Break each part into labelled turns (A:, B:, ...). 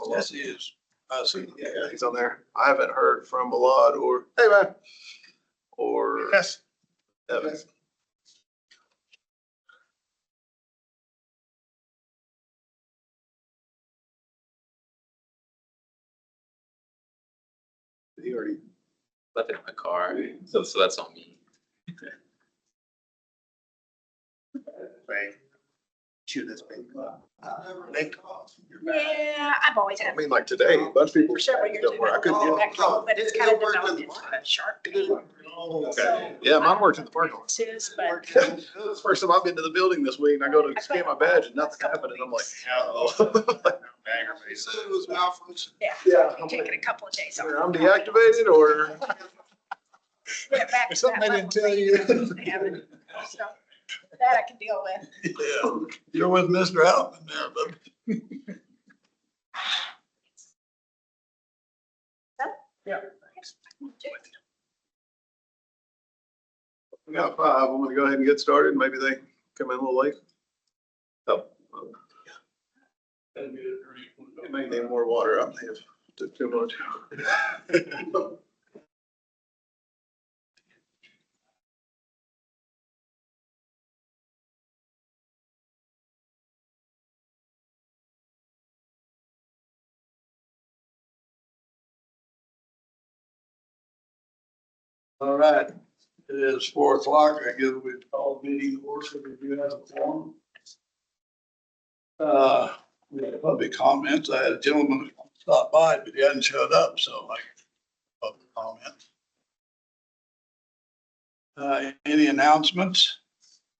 A: Yes, he is. I see.
B: Yeah, he's on there. I haven't heard from Malad or, hey man, or
A: Yes.
B: Evan.
A: Yes.
B: He already,
C: Left it in my car, so that's on me.
A: Right. Shoot, that's big.
D: Yeah, I've always
B: I
D: had.
B: mean, like today, a bunch of people
D: For several years.
B: don't work. I couldn't get
D: Back home, but it's kind of developed into a sharp pain.
B: Okay. Yeah, mine worked in the parking lot.
D: But
B: It's the first time I've been to the building this week and I go to scan my badge and nothing's happening. I'm like, oh.
D: yeah, taking a couple of days off.
B: I'm deactivated or?
D: Get back to
A: Something
D: that
A: I
D: level
A: didn't tell
D: that
A: you.
D: used to have it. So, that I can deal with.
A: Yeah, you're with Mr. Altman there, but.
D: Yeah.
B: We got five. I'm gonna go ahead and get started. Maybe they come in a little late. Oh. It may need more water. I may have took too much.
A: All right, it is 4 o'clock. I guess we've called meeting order. We do have a form. We had public comments. I had a gentleman stop by, but he hadn't showed up, so I public comment. Any announcements?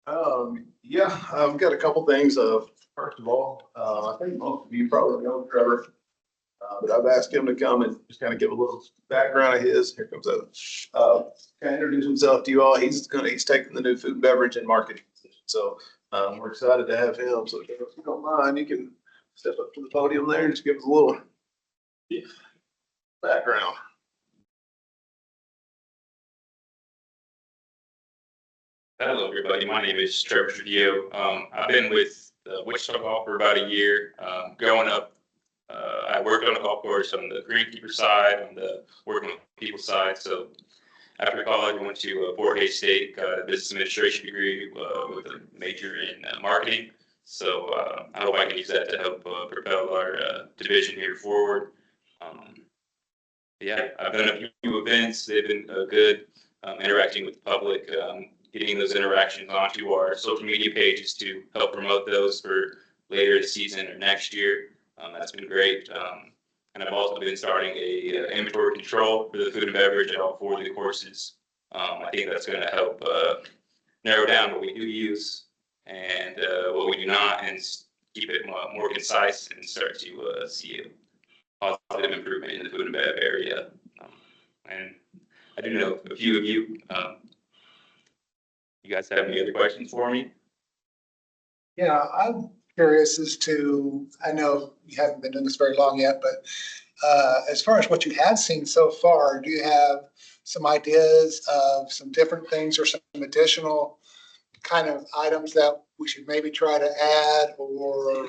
B: Yeah, I've got a couple things. First of all, I think most of you probably know Trevor. But I've asked him to come and just kind of give a little background of his. Here comes Evan. Kind of introduce himself to you all. He's taking the new food and beverage and marketing position. So, we're excited to have him. So if you don't mind, you can step up to the podium there and just give us a little background.
C: Hello, everybody. My name is Trevor Trujillo. I've been with Wichita Golf for about a year. Growing up, I worked on the golf course on the greenkeeper side, on the working with people side. So after college, I went to Fort Hays State, got a business administration degree with a major in marketing. So I hope I can use that to help propel our division here forward. Yeah, I've done a few events. They've been good, interacting with the public, getting those interactions onto our social media pages to help promote those for later this season or next year. That's been great. And I've also been starting a inventory control for the food and beverage at all 4 of the courses. I think that's going to help narrow down what we do use and what we do not, and keep it more concise and start to see a positive improvement in the food and bev area. And I do know a few of you. You guys have any other questions for me?
E: Yeah, I'm curious as to, I know you haven't been doing this very long yet, but as far as what you have seen so far, do you have some ideas of some different things or some additional kind of items that we should maybe try to add, or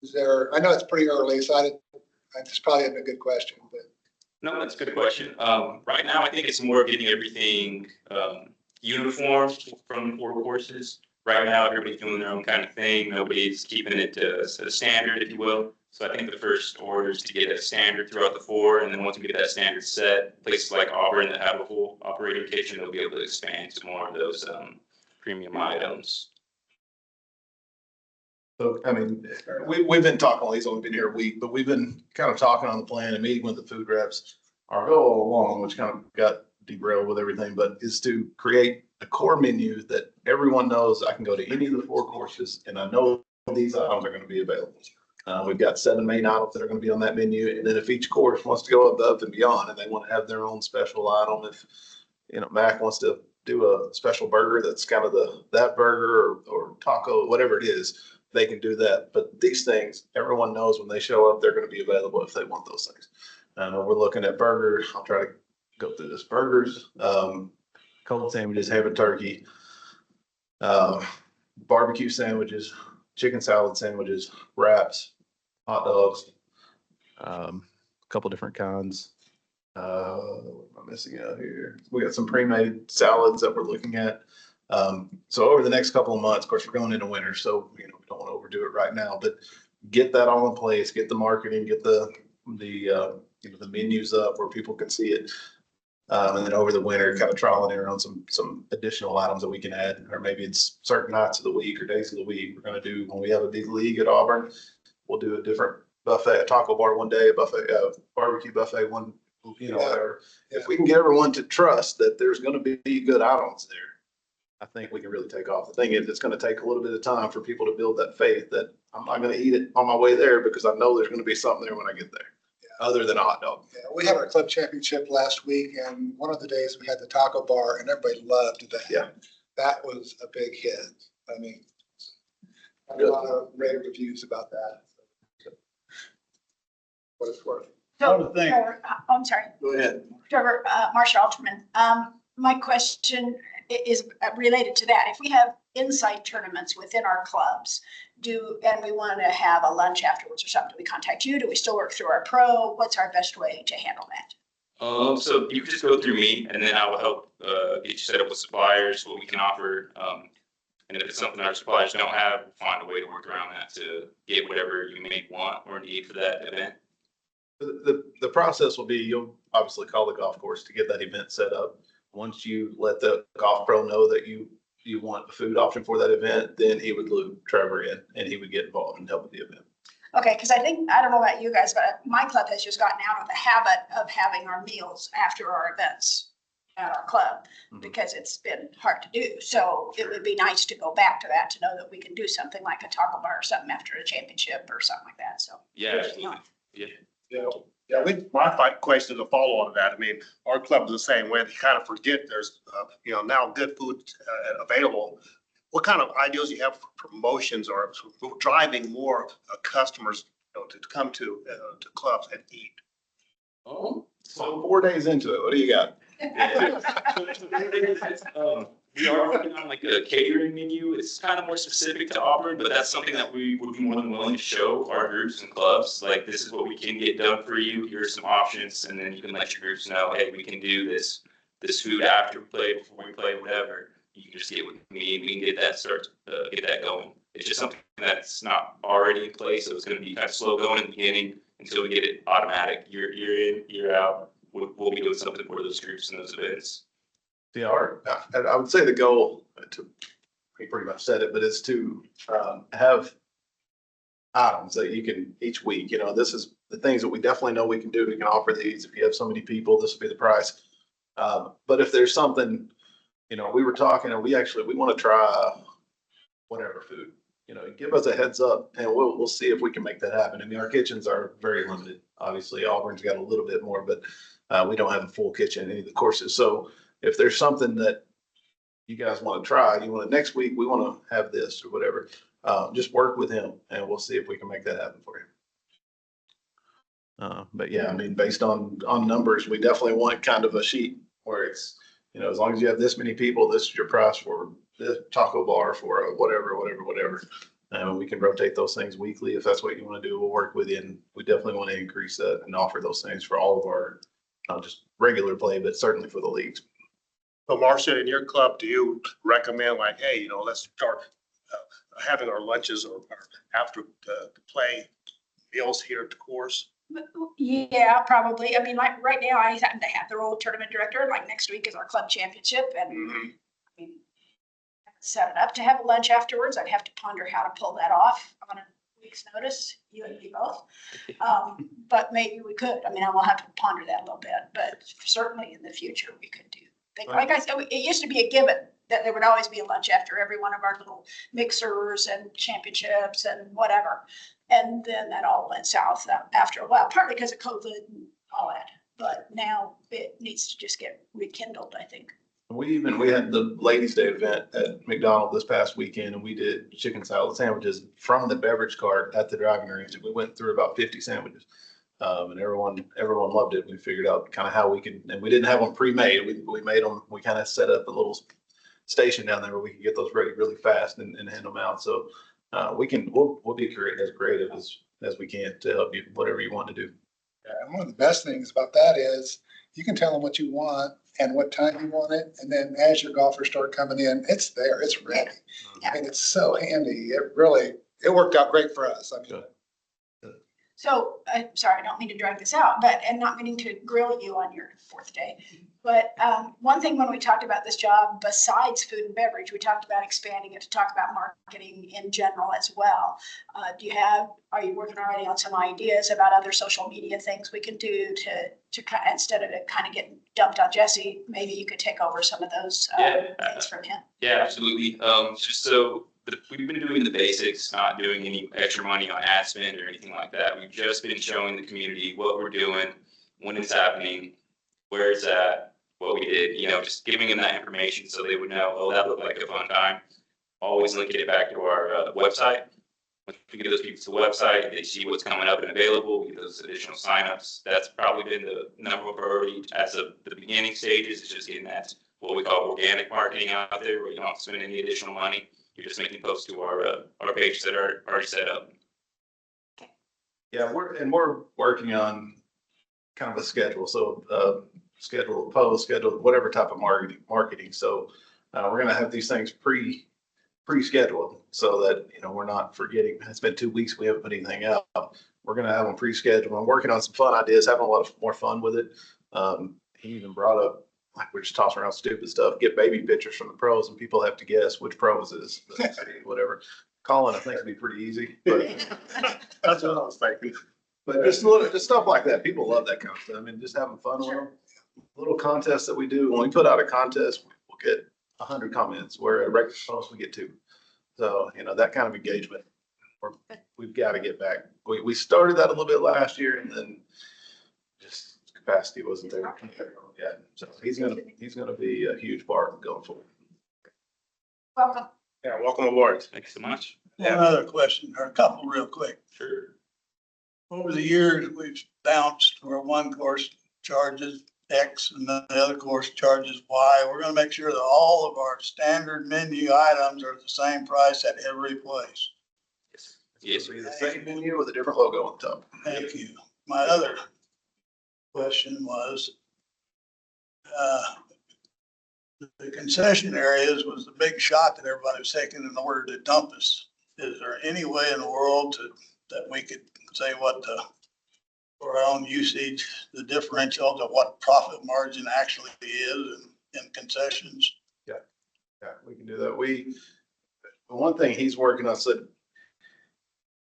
E: is there, I know it's pretty early, so this probably isn't a good question, but.
C: No, that's a good question. Right now, I think it's more of getting everything uniform from the 4 courses. Right now, everybody's doing their own kind of thing. Nobody's keeping it to a standard, if you will. So I think the first order is to get a standard throughout the 4, and then once we get that standard set, places like Auburn that have a full operating kitchen, they'll be able to expand to more of those premium items.
B: So, I mean, we've been talking, well, he's only been here a week, but we've been kind of talking on the plan and meeting with the food reps. Our goal all along, which kind of got derailed with everything, but is to create a core menu that everyone knows I can go to any of the 4 courses and I know these items are going to be available. We've got 7 main items that are going to be on that menu. And then if each course wants to go above and beyond and they want to have their own special item, if, Mac wants to do a special burger that's kind of that burger or taco, whatever it is, they can do that. But these things, everyone knows when they show up, they're going to be available if they want those things. We're looking at burgers. I'll try to go through this. Burgers, cold sandwiches, ham and turkey, barbecue sandwiches, chicken salad sandwiches, wraps, hot dogs, A couple different kinds. What am I missing out here? We got some pre-made salads that we're looking at. So over the next couple of months, of course, we're going into winter, so we don't want to overdo it right now, but get that all in place, get the marketing, get the menus up where people can see it. And then over the winter, kind of trial and error on some additional items that we can add, or maybe it's certain nights of the week or days of the week. We're going to do, when we have a big league at Auburn, we'll do a different buffet, a taco bar one day, a buffet, barbecue buffet one, whatever. If we can get everyone to trust that there's going to be good items there, I think we can really take off. The thing is, it's going to take a little bit of time for people to build that faith that I'm not going to eat it on my way there because I know there's going to be something there when I get there, other than a hot dog.
E: Yeah, we had our club championship last week, and one of the days we had the taco bar, and everybody loved that.
B: Yeah.
E: That was a big hit. I mean, a lot of rave reviews about that. What it's worth.
A: I would think-
D: I'm sorry,
A: Go ahead.
D: Trevor, Marcia Alterman. My question is related to that. If we have inside tournaments within our clubs, and we want to have a lunch afterwards or something, do we contact you? Do we still work through our pro? What's our best way to handle that?
C: So you can just go through me, and then I will help get you set up with suppliers, what we can offer. And if it's something our suppliers don't have, we'll find a way to work around that to get whatever you may want or need for that event.
B: The process will be, you'll obviously call the golf course to get that event set up. Once you let the golf pro know that you want a food option for that event, then he would loop Trevor in and he would get involved and help with the event.
D: Okay, because I don't know about you guys, but my club has just gotten out of the habit of having our meals after our events at our club because it's been hard to do. So it would be nice to go back to that, to know that we can do something like a taco bar or something after a championship or something like that. So.
C: Yeah, absolutely. Yeah.
F: My question is a follow on to that. I mean, our club is the same way. They kind of forget there's, now good food available. What kind of ideas you have for promotions or driving more customers, to come to clubs and eat?
C: Oh,
B: So 4 days into it, what do you got?
C: We are working on like a catering menu. It's kind of more specific to Auburn, but that's something that we would be more than willing to show our groups and clubs. Like, this is what we can get done for you. Here are some options, and then you can let your groups know, hey, we can do this food after we play, before we play, whatever. You can just get with me, and we can get that going. It's just something that's not already in place, so it's going to be kind of slow going in the beginning until we get it automatic. Year in, year out. We'll be doing something for those groups and those events.
B: Yeah, I would say the goal, he pretty much said it, but it's to have items that you can each week, this is the things that we definitely know we can do. We can offer these. If you have so many people, this will be the price. But if there's something, we were talking and we want to try whatever food, give us a heads up and we'll see if we can make that happen. I mean, our kitchens are very limited. Obviously, Auburn's got a little bit more, but we don't have a full kitchen in any of the courses. So if there's something that you guys want to try, next week, we want to have this or whatever, just work with him and we'll see if we can make that happen for you. But yeah, I mean, based on numbers, we definitely want kind of a sheet where it's, as long as you have this many people, this is your price for this taco bar for whatever. And we can rotate those things weekly. If that's what you want to do, we'll work with you. And we definitely want to increase that and offer those things for all of our, not just regular play, but certainly for the leagues.
F: So Marcia, in your club, do you recommend like, hey, let's start having our lunches or after the play meals here at the course?
D: Yeah, probably. I mean, like right now, I happen to have the role of tournament director. Like next week is our club championship, and I mean, set it up to have a lunch afterwards. I'd have to ponder how to pull that off on a week's notice. You and me both. But maybe we could. I mean, I will have to ponder that a little bit. But certainly in the future, we could do. Like I said, it used to be a given that there would always be a lunch after every one of our little mixers and championships and whatever. And then that all went south after a while, partly because of COVID and all that. But now it needs to just get rekindled, I think.
B: We had the Ladies' Day event at McDonald's this past weekend, and we did chicken salad sandwiches from the beverage cart at the driving range. We went through about 50 sandwiches, and everyone loved it. We figured out kind of how we could, and we didn't have them pre-made. We made them. We kind of set up a little station down there where we could get those ready really fast and hand them out. So we'll be as creative as we can to help you whatever you want to do.
E: And one of the best things about that is you can tell them what you want and what time you want it. And then as your golfers start coming in, it's there, it's ready. I mean, it's so handy. It worked out great for us. I mean,
B: Good.
D: So, sorry, I don't mean to drag this out, and not meaning to grill you on your fourth day. But one thing when we talked about this job, besides food and beverage, we talked about expanding it to talk about marketing in general as well. Are you working already on some ideas about other social media things we can do to instead of it kind of getting dumped on Jesse, maybe you could take over some of those things from him?
C: Yeah, absolutely. We've been doing the basics, not doing any extra money on ad spend or anything like that. We've just been showing the community what we're doing, when it's happening, where it's at, what we did, just giving them that information so they would know, oh, that looked like a fun time. Always linking it back to our website. Once we get those people to the website, they see what's coming up and available, we get those additional signups. That's probably been the number one priority as of the beginning stages. It's just getting that, what we call organic marketing out there, where you don't spend any additional money. You're just making posts to our pages that are already set up.
B: Yeah, we're working on kind of a schedule. So schedule a post, schedule whatever type of marketing. So we're gonna have these things pre-scheduled so that we're not forgetting. It's been 2 weeks, we haven't put anything out. We're gonna have them pre-scheduled. I'm working on some fun ideas, having a lot more fun with it. He even brought up, like, we're just tossing around stupid stuff, get baby pictures from the pros and people have to guess which pros is whatever. Colin, I think would be pretty easy, but
F: That's what I was thinking.
B: just stuff like that. People love that kind of stuff. I mean, just having fun with them. Little contests that we do. When we put out a contest, we'll get 100 comments, where at regular post we get 2. So, that kind of engagement, we've got to get back. We started that a little bit last year, and then just capacity wasn't there. Yeah, so he's gonna be a huge part going forward.
D: Welcome.
F: Yeah, welcome aboard.
C: Thank you so much.
A: One other question, or a couple real quick.
C: Sure.
A: Over the years, we've bounced where one course charges X and the other course charges Y. We're gonna make sure that all of our standard menu items are the same price at every place.
C: Yes.
B: It'll be the same menu with a different logo on top.
A: Thank you. My other question was, the concession areas was the big shot that everybody was taking in order to dump us. Is there any way in the world that we could say what for our own usage, the differential to what profit margin actually is in concessions?
B: Yeah, we can do that. One thing he's working on, said,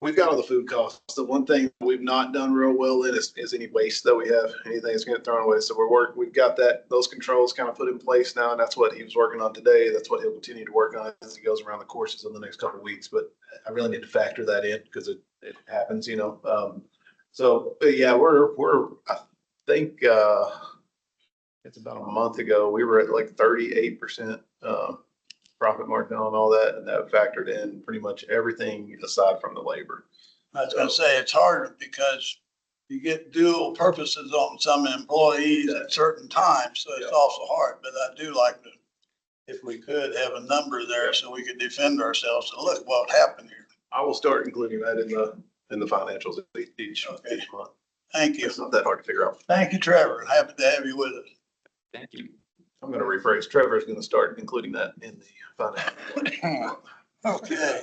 B: we've got all the food costs. The one thing we've not done real well in is any waste that we have, anything that's getting thrown away. So we've got those controls kind of put in place now, and that's what he was working on today. That's what he'll continue to work on as he goes around the courses in the next couple of weeks. But I really need to factor that in because it happens, but yeah, I think it's about a month ago, we were at like 38% profit margin on all that, and that factored in pretty much everything aside from the labor.
A: I was gonna say, it's hard because you get dual purposes on some employees at certain times, so it's also hard, but I do like to, if we could, have a number there so we could defend ourselves and look what happened here.
B: I will start including that in the financials each month.
A: Thank you.
B: It's not that hard to figure out.
A: Thank you, Trevor. Happy to have you with us.
C: Thank you.
B: I'm going to rephrase. Trevor is going to start including that in the financial.
A: Okay.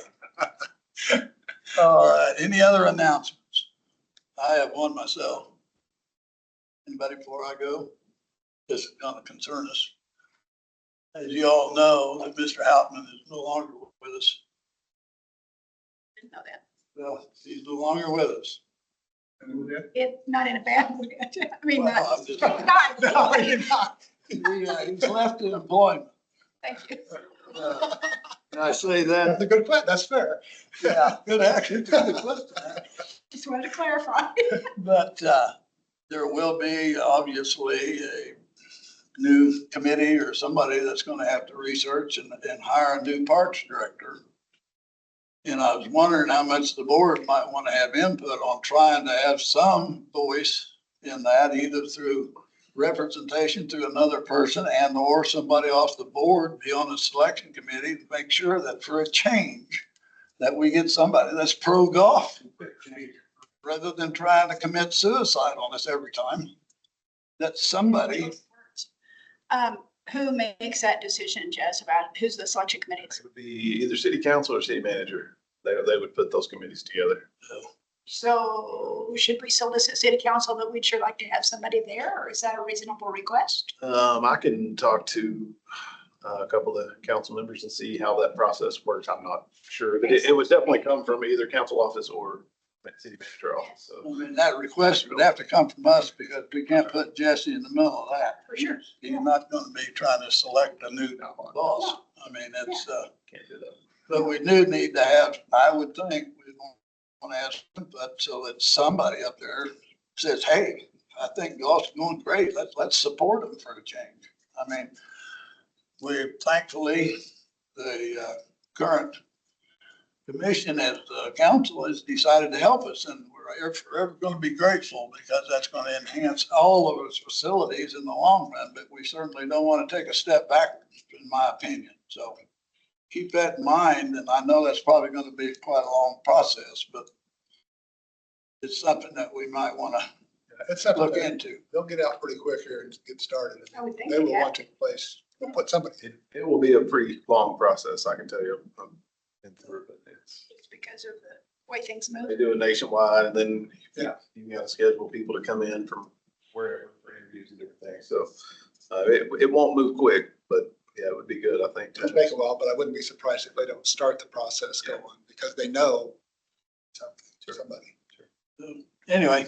A: All right. Any other announcements? I have one myself. Anybody before I go? This is going to concern us. As you all know, that Mr. Houtman is no longer with us.
D: Didn't know that.
A: Well, he's no longer with us.
D: Not in a bad way. I mean,
A: Well, I'm just-
D: not.
E: No, you're not.
A: He's left in employment.
D: Thank you.
A: And I say that,
E: That's a good question. That's fair.
A: yeah, good action. Good question.
D: Just wanted to clarify.
A: But there will be obviously a new committee or somebody that's going to have to research and hire a new parks director. And I was wondering how much the board might want to have input on trying to have some voice in that, either through representation through another person and or somebody off the board be on the selection committee to make sure that for a change, that we get somebody that's pro golf. rather than trying to commit suicide on us every time. That somebody,
D: Who makes that decision, Jess, about who's the selection committee?
B: It would be either city council or city manager. They would put those committees together.
D: So should we solicit city council that we'd sure like to have somebody there, or is that a reasonable request?
B: I can talk to a couple of council members and see how that process works. I'm not sure, but it would definitely come from either council office or city manager office.
A: I
B: So
A: mean, that request would have to come from us because we can't put Jesse in the middle of that.
D: For sure.
A: He's not gonna be trying to select a new boss. I mean, it's,
B: can't do that.
A: but we do need to have, I would think, we want to ask input so that somebody up there says, hey, I think golf's going great. Let's support them for a change. I mean, we thankfully, the current commission as council has decided to help us, and we're forever going to be grateful because that's going to enhance all of its facilities in the long run, but we certainly don't want to take a step backwards, in my opinion. So keep that in mind, and I know that's probably going to be quite a long process, but it's something that we might want to
E: It's something
A: look
E: that
A: into.
E: they'll get out pretty quick here and get started.
D: I would think,
E: They will
D: yeah.
E: want to place, they'll put somebody.
B: It will be a pretty long process, I can tell you. Been through it. It's
D: Because of the way things move.
B: They do it nationwide, and then
E: Yeah.
B: you got to schedule people to come in from wherever for interviews and different things. So it won't move quick, but yeah, it would be good, I think.
E: It'll take a while, but I wouldn't be surprised if they don't start the process going because they know somebody.
A: Anyway,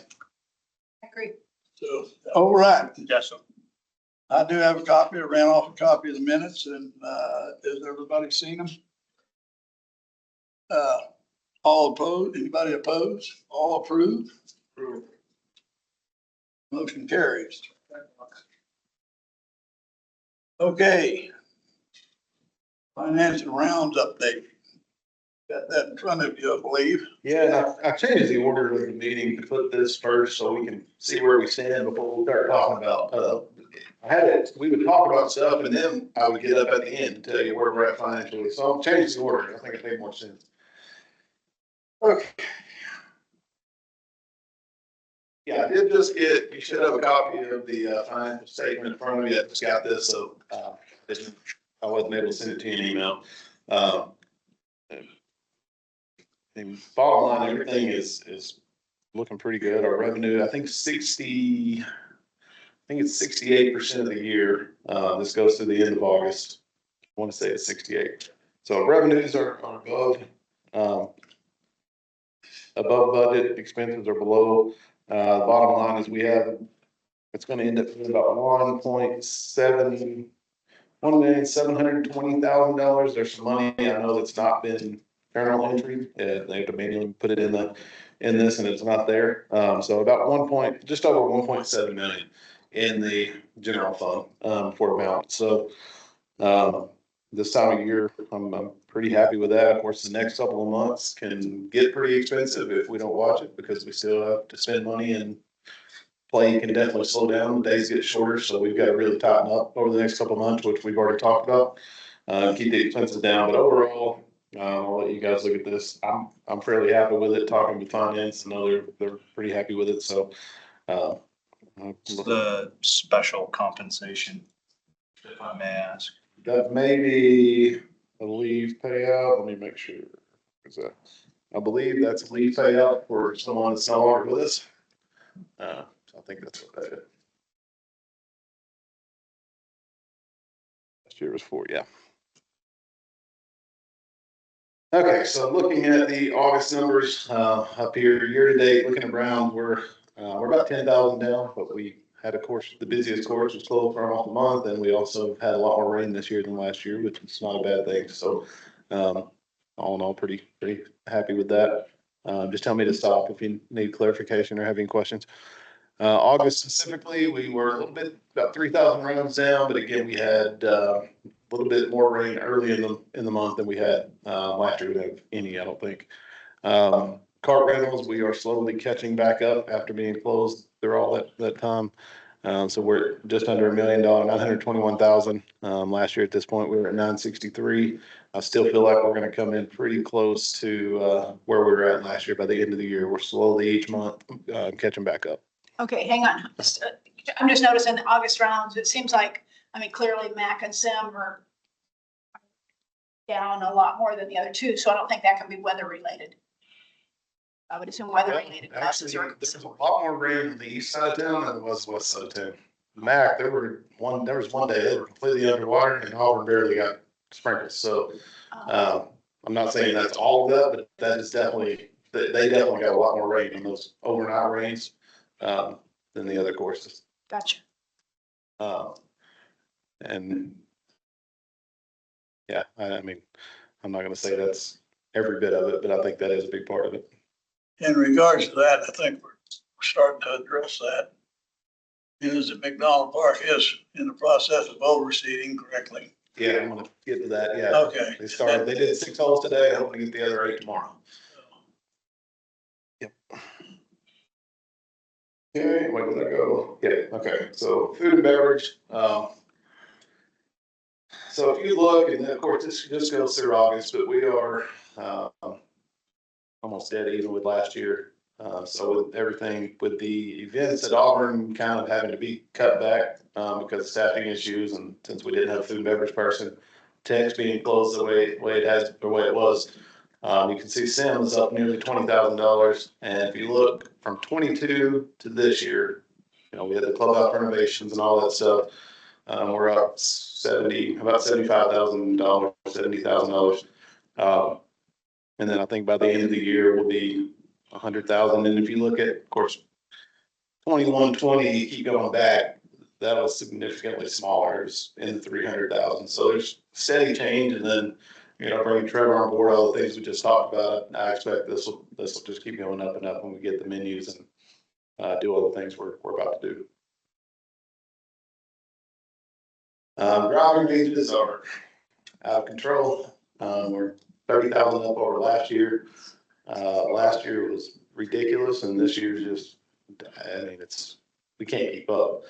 D: I agree.
A: so, all right.
F: Yes, sir.
A: I do have a copy. I ran off a copy of the minutes, and has everybody seen them? All opposed? Anybody opposed? All approved? Motion carries. Okay. Finance and rounds update. Got that in front of you, I believe.
B: Yeah, I changed the order of the meeting to put this first so we can see where we stand before we start talking about, we would talk about stuff and then I would get up at the end and tell you where we're at financially. So I'll change the order. I think it made more sense. Okay. Yeah, I did just you should have a copy of the financial statement in front of you. I just got this, so I wasn't able to send it to you in email. And bottom line, everything is looking pretty good. Our revenue, I think it's 68% of the year. This goes to the end of August. I want to say it's 68. So revenues are above budget, expenses are below. The bottom line is it's going to end up being about $1,720,000. There's some money I know that's not been journal entry. They have to manually put it in this, and it's not there. So about just over 1.7 million in the general fund for balance. So this time of year, I'm pretty happy with that. Of course, the next couple of months can get pretty expensive if we don't watch it because we still have to spend money, and play can definitely slow down. The days get shorter, so we've got to really tighten up over the next couple of months, which we've already talked about. Keep the expenses down, but overall, I'll let you guys look at this. I'm fairly happy with it. Talking to finance, I know they're pretty happy with it. So
G: the special compensation, if I may ask.
B: that may be a leave payout. Let me make sure. I believe that's a leave payout for someone that's no longer with us. So I think that's what that is. Last year was 4, yeah. Okay, so looking at the August numbers up here, year to date, looking at Browns, we're about 10,000 down, but we had, of course, the busiest course was closed for almost a month, and we also had a lot more rain this year than last year, which is not a bad thing. So all in all, pretty happy with that. Just tell me to stop if you need clarification or have any questions. August specifically, we were a little bit about 3,000 rounds down, but again, we had a little bit more rain early in the month than we had last year. We didn't have any, I don't think. Cart rentals, we are slowly catching back up after being closed through all that time. So we're just under $1 million, 921,000. Last year at this point, we were at 963. I still feel like we're gonna come in pretty close to, where we were at last year by the end of the year. We're slowly each month, catching back up.
D: Okay, hang on. I'm just noticing the August rounds, it seems like, I mean, clearly Mac and Sim are down a lot more than the other two, so I don't think that can be weather related. I would assume weather related losses
B: Actually,
D: are.
B: there's a lot more rain on the east side of town than there was west side of town. Mac, there was one day they were completely underwater and Auburn barely got sprinkles. So, I'm not saying that's all of that, but that is definitely, they definitely got a lot more rain on those overnight rains, than the other courses.
D: Gotcha.
B: And yeah, I mean, I'm not gonna say that's every bit of it, but I think that is a big part of it.
A: In regards to that, I think we're starting to address that. Is that McDonald Park is in the process of overseeding correctly.
B: Yeah, I'm gonna get to that, yeah.
A: Okay.
B: They did 6 holes today, hoping to get the other 8 tomorrow. Yep. Okay, where did I go? Yeah, okay, so food and beverage, so if you look, and of course, this just goes through August, but we are, almost dead even with last year. So with everything, with the events at Auburn kind of having to be cut back, because of staffing issues, and since we didn't have a food and beverage person, Tech's being closed the way it has, the way it was. You can see Sims up nearly $20,000, and if you look from 22 to this year, you know, we had the clubhouse renovations and all that stuff. We're up about $75,000, $70,000. And then I think by the end of the year will be 100,000. And if you look at, of course, 21, 20, you keep going back, that was significantly smaller. It was in the 300,000. So there's steady change, and then, you know, bringing Trevor on board, all the things we just talked about, I expect this will just keep going up and up when we get the menus and do all the things we're about to do. Driving ranges are out of control. We're 30,000 up over last year. Last year was ridiculous, and this year's just, I mean, we can't keep up.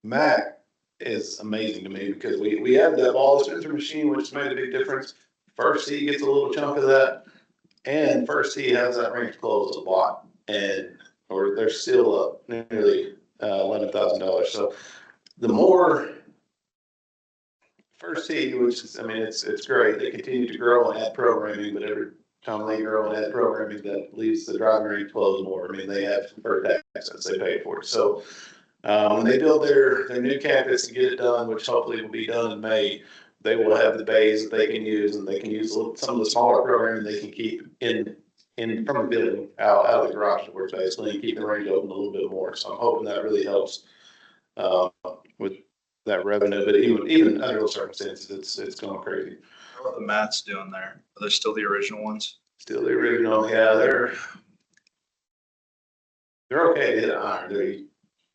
B: Mac is amazing to me because we have that ball dispenser machine, which made a big difference. First tee gets a little chunk of that, and first tee has that range closed a lot, or they're still up nearly $11,000. So the more first tee, which is, I mean, it's great. They continue to grow and add programming, but every time they grow and add programming, that leaves the driving range closed more. I mean, they have deferred taxes they pay for it. So when they build their new campus and get it done, which hopefully will be done in May, they will have the bays that they can use, and they can use some of the smaller programming they can keep in from the building out of the garage doors, basically, and keep the range open a little bit more. So I'm hoping that really helps with that revenue. But even under those circumstances, it's going crazy.
G: How are the mats doing there? Are they still the original ones?
B: Still the original, yeah. They're okay to hit iron.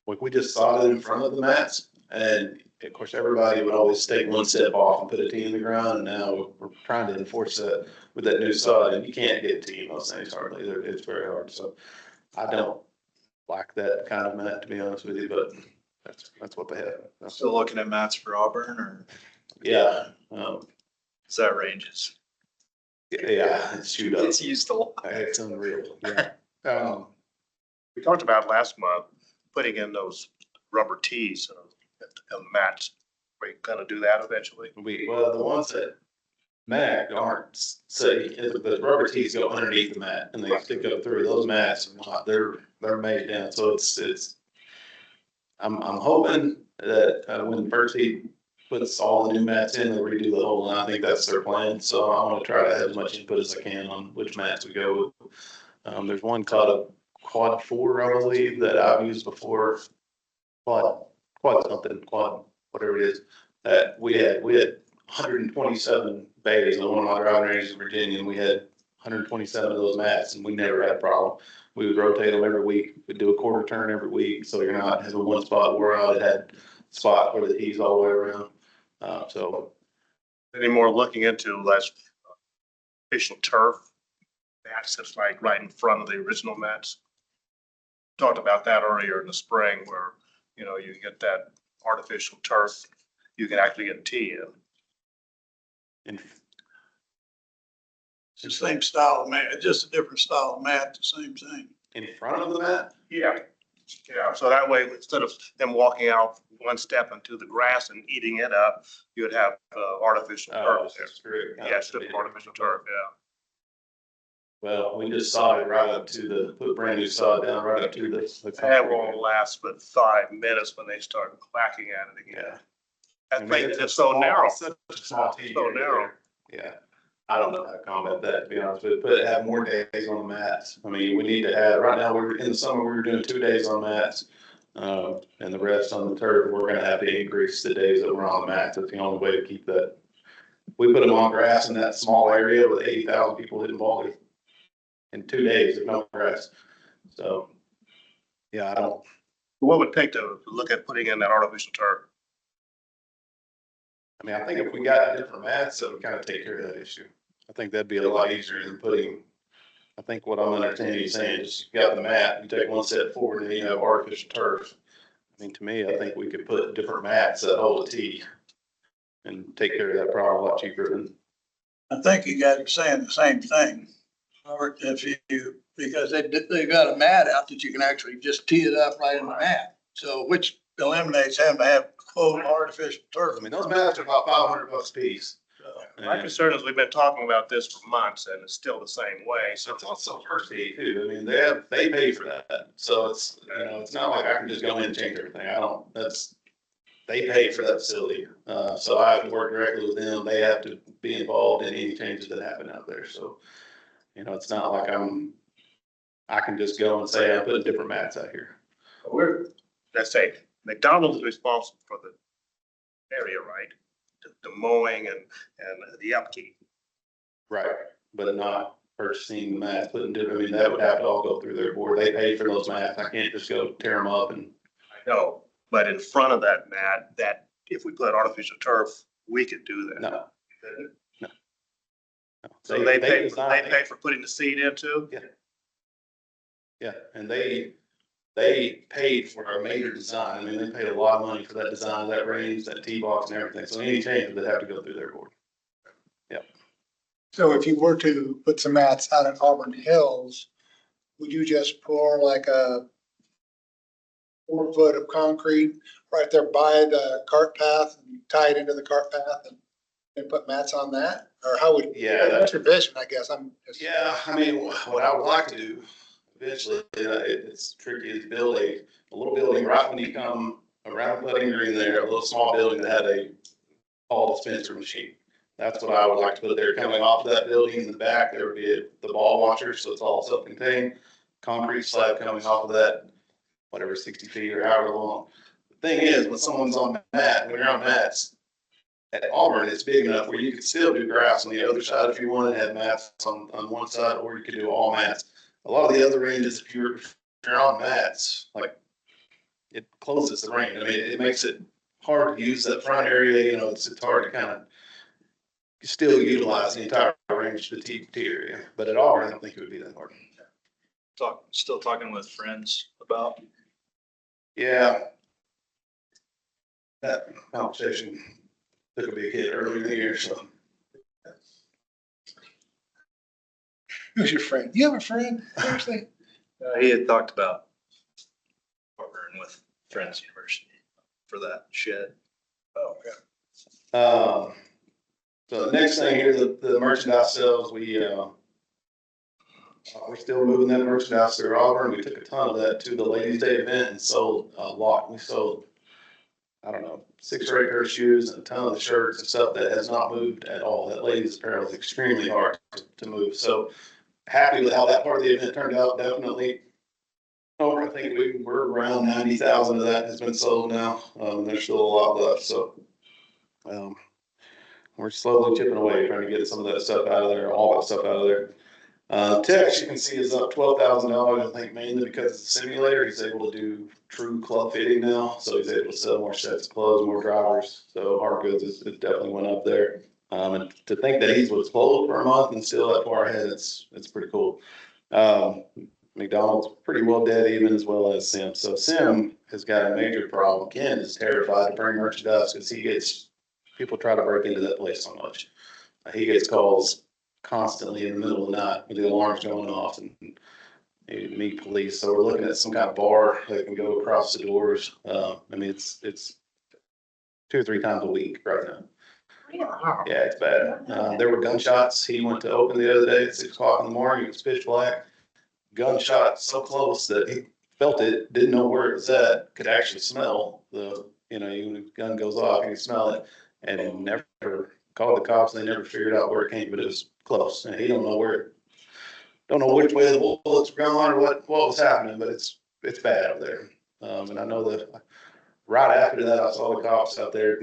B: We just soldered in front of the mats, and of course everybody would always take one step off and put a tee in the ground. And now we're trying to enforce that with that new sod, and you can't get a tee in those things hardly. It's very hard. So I don't like that kind of mat, to be honest with you, but that's what they have.
G: Still looking at mats for Auburn, or
B: Yeah.
G: is that ranges?
B: Yeah, it's chewed up.
G: It's used a lot.
B: It's unreal. Yeah.
F: We talked about last month, putting in those rubber tees and mats. Are you gonna do that eventually?
B: Well, the ones that Mac aren't, say, the rubber tees go underneath the mat and they stick up through. Those mats are not, they're made down. So I'm hoping that when first he puts all the new mats in, they'll redo the whole line. I think that's their plan. So I want to try to have as much input as I can on which mats we go with. There's one called a quad 4, I believe, that I've used before. Quad whatever it is. That we had 127 bays on one of my driving ranges in Virginia, and we had 127 of those mats, and we never had a problem. We would rotate them every week. We'd do a quarter turn every week, so you're not having one spot wore out. It had a spot where the tees all the way around. So
F: Any more looking into less official turf mats that's like right in front of the original mats? talked about that earlier in the spring where, you know, you get that artificial turf, you can actually get tee in.
C: And
A: It's the same style of mat, just a different style of mat, the same thing.
C: in front of the mat,
F: Yeah. Yeah, so that way, instead of them walking out one step into the grass and eating it up, you would have artificial turf there.
C: screw.
F: Yeah, strip of artificial turf, yeah.
C: Well, we just sodded right up to the, put brand new sod down right up to the.
F: That won't last but 5 minutes when they start clacking at it again.
C: Yeah.
F: That place is so narrow.
C: Such a small tee
F: So
C: area
F: narrow.
C: there. Yeah. I don't know how to combat that, to be honest with you, but have more days on the mats. I mean, we need to have, right now, we're in the summer, we were doing 2 days on mats. And the rest on the turf, we're gonna have to increase the days that we're on the mats. That's the only way to keep that. We put them on grass in that small area with 80,000 people hitting balls in 2 days of no grass. So, yeah, I don't,
F: What would it take to look at putting in that artificial turf?
C: I mean, I think if we got different mats, that would kind of take care of that issue. I think that'd be a lot easier than putting, I think what I'm understanding you saying is you got the mat, you take one step forward and then you have artificial turf. I mean, to me, I think we could put different mats that hold a tee and take care of that problem a lot cheaper than.
A: I think you guys are saying the same thing. Or if you, because they got a mat out that you can actually just tee it up right in the mat. So which eliminates having to have quote artificial turf.
C: I mean, those mats are about $500 a piece.
F: My concern is we've been talking about this for months and it's still the same way.
C: So it's also first fee too. I mean, they pay for that. So it's, you know, it's not like I can just go in and change everything. They pay for that facility. So I have to work directly with them. They have to be involved in any changes that happen out there. So, you know, it's not like I can just go and say, I'm putting different mats out here.
F: Let's say McDonald's is responsible for the area, right? The mowing and the upkeep.
C: Right. But not purchasing the mats, I mean, that would have to all go through their board. They pay for those mats. I can't just go tear them up and.
F: I know, but in front of that mat, that if we put artificial turf, we could do that.
C: No. No.
F: So they pay
C: design-
F: for putting the seed in too?
C: Yeah, and they paid for a major design. I mean, they paid a lot of money for that design, that range, that tee box and everything. So any changes would have to go through their board.
E: So if you were to put some mats out at Auburn Hills, would you just pour like a 4 foot of concrete right there by the cart path and tie it into the cart path and put mats on that? Or how would,
C: Yeah.
E: that's your vision, I guess. I'm just.
C: Yeah, I mean, what I would like to do eventually, it's tricky, is build a little building right when you come around Putting Green there, a little small building that had a ball dispenser machine. That's what I would like to put there. Coming off of that building in the back, there would be the ball washer, so it's all self-contained. Concrete slab coming off of that, whatever, 60 feet or however long. The thing is, when someone's on mat, when you're on mats, at Auburn, it's big enough where you could still do grass on the other side if you wanted to have mats on one side, or you could do all mats. A lot of the other ranges, if you're on mats, like, it closes the range. I mean, it makes it hard to use that front area, you know, it's hard to kind of still utilize the entire range of the tee area. But at Auburn, I don't think it would be that hard.
G: Still talking with friends about.
C: Yeah. That conversation took a big hit earlier in the year, so.
E: Who's your friend? You have a friend? Seriously?
G: He had talked about partnering with Friends University for that shed.
E: Oh, yeah.
C: So the next thing here, the merchandise sales, we're still moving that merchandise through Auburn. We took a ton of that to the Ladies' Day event and sold a lot. We sold, I don't know, 6 or 8 pair of shoes and a ton of the shirts and stuff that has not moved at all. That ladies' apparel is extremely hard to move. So happy with how that part of the event turned out, definitely. I think we're around 90,000 of that has been sold now. There's still a lot left, so we're slowly chipping away, trying to get some of that stuff out of there, all that stuff out of there. Tex, you can see, is up $12,000, I think, mainly because of the simulator. He's able to do true club fitting now, so he's able to sell more sets of clothes, more drivers. So hard goods it definitely went up there. And to think that he's was sold for a month and still that far ahead, it's pretty cool.
H: McDonald's pretty well dead even, as well as Sim. So Sim has got a major problem. Ken is terrified to bring merchandise because people try to break into that place so much. He gets calls constantly in the middle of the night with the alarms going off and they meet police. So we're looking at some kind of bar that can go across the doors. I mean, it's 2 or 3 times a week right now. Yeah, it's bad. There were gunshots. He went to open the other day at 6 o'clock in the morning. It was pitch black. Gunshot so close that he felt it, didn't know where it was at, could actually smell even the gun goes off, you can smell it, and he never called the cops. They never figured out where it came, but it was close. And he don't know which way the bullets were going or what was happening, but it's bad out there. And I know that right after that, I saw the cops out there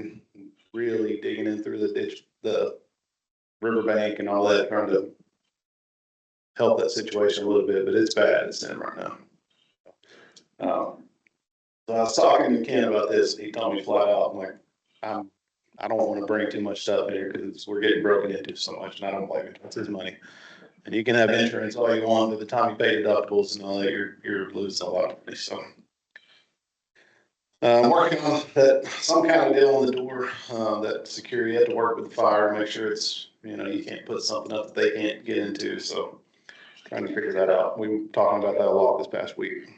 H: really digging in through the ditch, the riverbank and all that, trying to help that situation a little bit, but it's bad. It's in right now. So I was talking to Ken about this, and he told me flat out, I'm like, I don't want to bring too much stuff in here because we're getting broken into so much, and I don't blame him. It's his money. And you can have insurance all you want, but by the time you pay deductibles and all that, you're losing a lot of money. So I'm working on that, some kind of deal on the door, that security had to work with the fire, make sure it's, you can't put something up that they can't get into. So trying to figure that out. We were talking about that a lot this past week.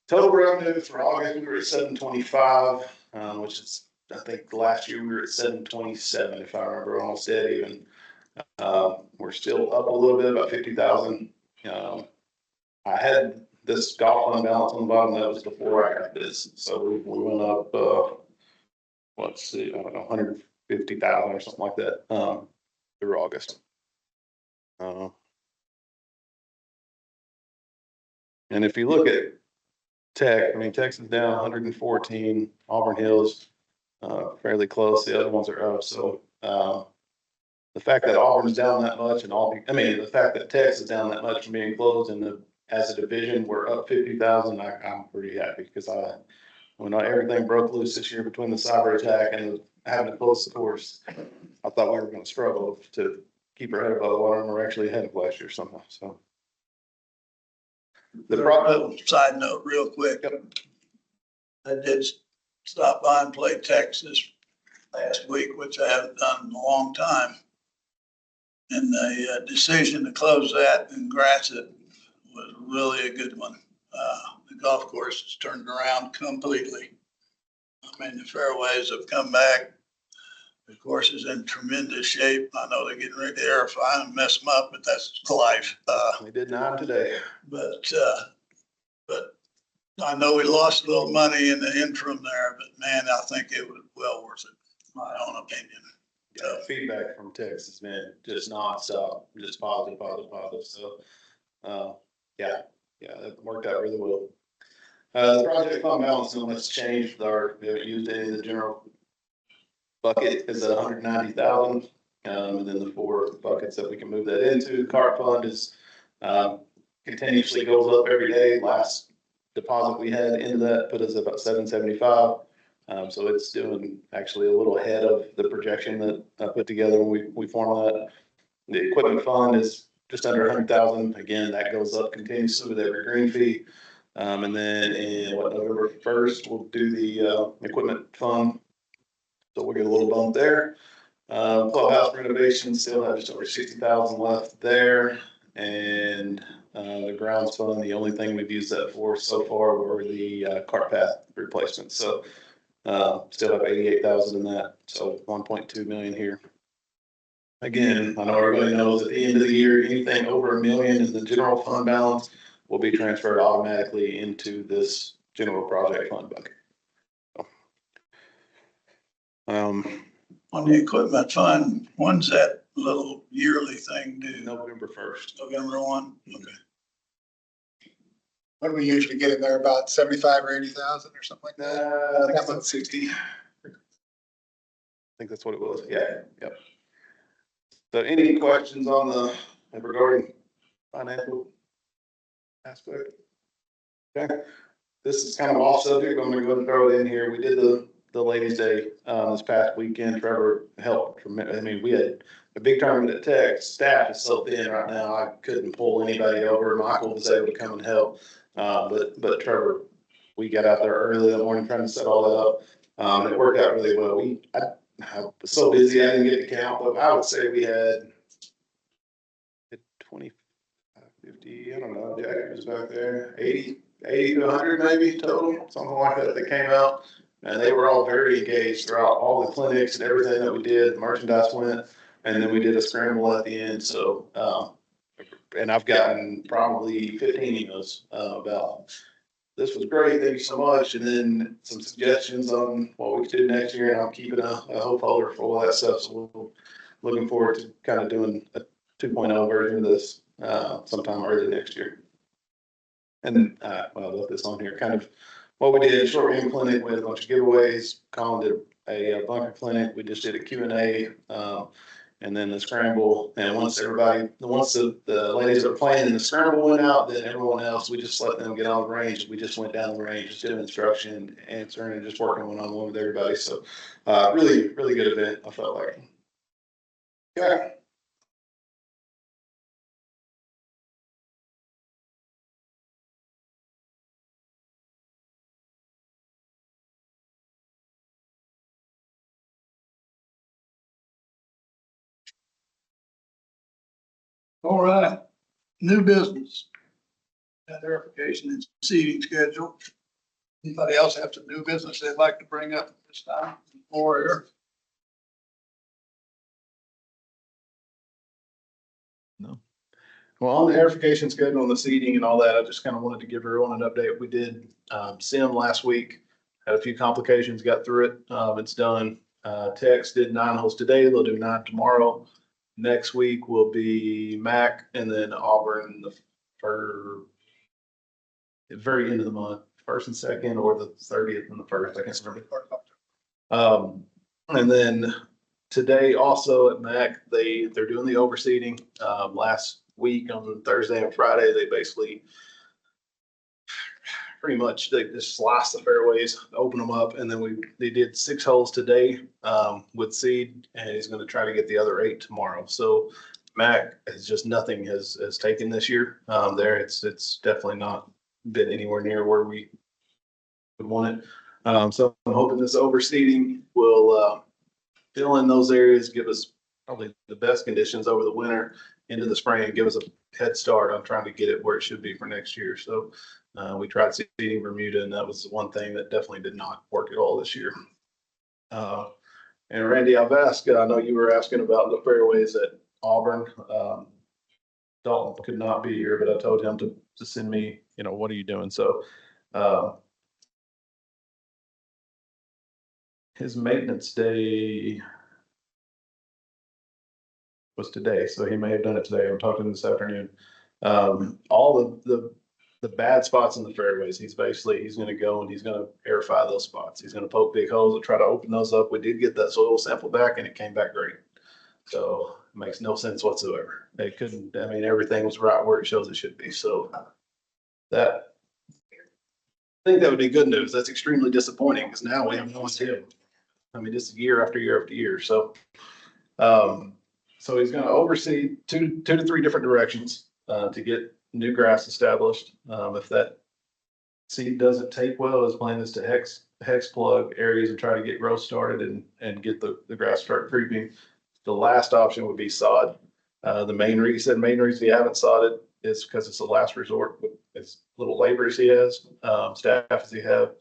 H: Total revenue for August, we were at 725, which is, I think last year we were at 727, if I remember, almost dead even. We're still up a little bit, about 50,000. I had this golf fund balance on the bottom. That was before I got this. So we went up, let's see, I don't know, 150,000 or something like that, through August. And if you look at Tech, I mean, Texas down 114, Auburn Hills, fairly close. The other ones are up. So, the fact that Auburn's down that much and the fact that Texas is down that much from being closed and as a division, we're up 50,000. I'm pretty happy because when everything broke loose this year between the cyber attack and having to close the course, I thought we were going to struggle to keep our head above water, and we're actually ahead of last year somehow. So.
A: Little side note real quick. I did stop by and play Texas last week, which I haven't done in a long time. And the decision to close that and grass it was really a good one. The golf course has turned around completely. I mean, the fairways have come back. The course is in tremendous shape. I know they're getting ready to airify and mess them up, but that's life.
H: We did 9 today.
A: But I know we lost a little money in the interim there, but man, I think it was well worth it, my own opinion.
H: Yeah, feedback from Texas has been just nonstop, just positive. So, yeah, it worked out really well. The project fund balance not much changed. We haven't used any of the general bucket is at 190,000. And then the 4 buckets that we can move that into. CART fund is, continuously goes up every day. Last deposit we had into that put us about 775. So it's doing actually a little ahead of the projection that I put together when we formed that. The equipment fund is just under 100,000. Again, that goes up continuously with every green fee. And then in November 1st, we'll do the equipment fund. So we'll get a little bump there. Clubhouse renovation still have just over 60,000 left there. And the grounds fund, the only thing we've used that for so far were the cart path replacements. So still have 88,000 in that. So 1.2 million here. Again, I know everybody knows at the end of the year, anything over $1 million in the general fund balance will be transferred automatically into this general project fund bucket.
A: On the equipment fund, when's that little yearly thing due?
H: November 1st.
A: November 1? Okay.
E: What do we usually get in there, about 75 or 80,000 or something like that?
H: I think
E: That's about 60.
H: I think that's what it was. Yeah. Yep. So any questions on regarding financial aspect? Okay. This is kind of off subject. I'm going to go ahead and throw it in here. We did the the Ladies' Day, this past weekend. Trevor helped. I mean, we had a big tournament at Tech. Staff is so thin right now. I couldn't pull anybody over. Michael was able to come and help. But Trevor, we got out there early in the morning trying to set all that up. And it worked out really well. I was so busy, I didn't get to count, but I would say we had 20, 50, I don't know, Jackie was back there, 80 to 100 maybe total, something like that came out. And they were all very engaged throughout all the clinics and everything that we did. Merchandise went, and then we did a scramble at the end. So, and I've gotten probably 15 emails about this was great, thank you so much, and then some suggestions on what we could do next year. And I'm keeping a hope folder for all that stuff. So we're looking forward to kind of doing a 2.0 version of this sometime early next year. And well, I left this on here. Kind of what we did: short game clinic with a bunch of giveaways. Colin did a bunker clinic. We just did a Q&A, and then the scramble. And once the ladies that were playing in the scramble went out, then everyone else, we just let them get on the range. We just went down the range, just doing instruction, answering, and just working one-on-one with everybody. So really, really good event, I felt like. Yeah.
A: All right, new business. Verification and seating schedule. Anybody else have some new business they'd like to bring up at this time? Or here?
B: Well, on the verification schedule and the seating and all that, I just kind of wanted to give everyone an update. We did sim last week, had a few complications, got through it. It's done. Tex did 9 holes today. They'll do 9 tomorrow. Next week will be Mac and then Auburn for the very end of the month, 1st and 2nd, or the 30th and the 1st. I can't remember. And then today also at Mac, they're doing the overseeding. Last week on Thursday and Friday, they basically pretty much they just sliced the fairways, open them up, and then they did 6 holes today with seed, and he's going to try to get the other 8 tomorrow. So Mac has just nothing has taken this year. There, it's definitely not been anywhere near where we would want it. So I'm hoping this overseeding will fill in those areas, give us probably the best conditions over the winter into the spring, and give us a head start on trying to get it where it should be for next year. So we tried seeding Bermuda, and that was the one thing that definitely did not work at all this year. And Randy, I've asked, I know you were asking about the fairways at Auburn. Dalton could not be here, but I told him to send me, what are you doing? So his maintenance day was today, so he may have done it today. I'm talking this afternoon. All of the bad spots in the fairways, he's going to go and he's going to airify those spots. He's going to poke big holes and try to open those up. We did get that soil sample back, and it came back great. So it makes no sense whatsoever. It couldn't. I mean, everything was right where it shows it should be. So I think that would be good news. That's extremely disappointing because now we have no idea. I mean, just year after year after year. So, so he's going to oversee two to three different directions to get new grass established. If that seed doesn't take well, his plan is to hex plug areas and try to get growth started and get the grass start creeping. The last option would be sod. The main reason he haven't sodded is because it's a last resort with as little labor as he has, staff as he have,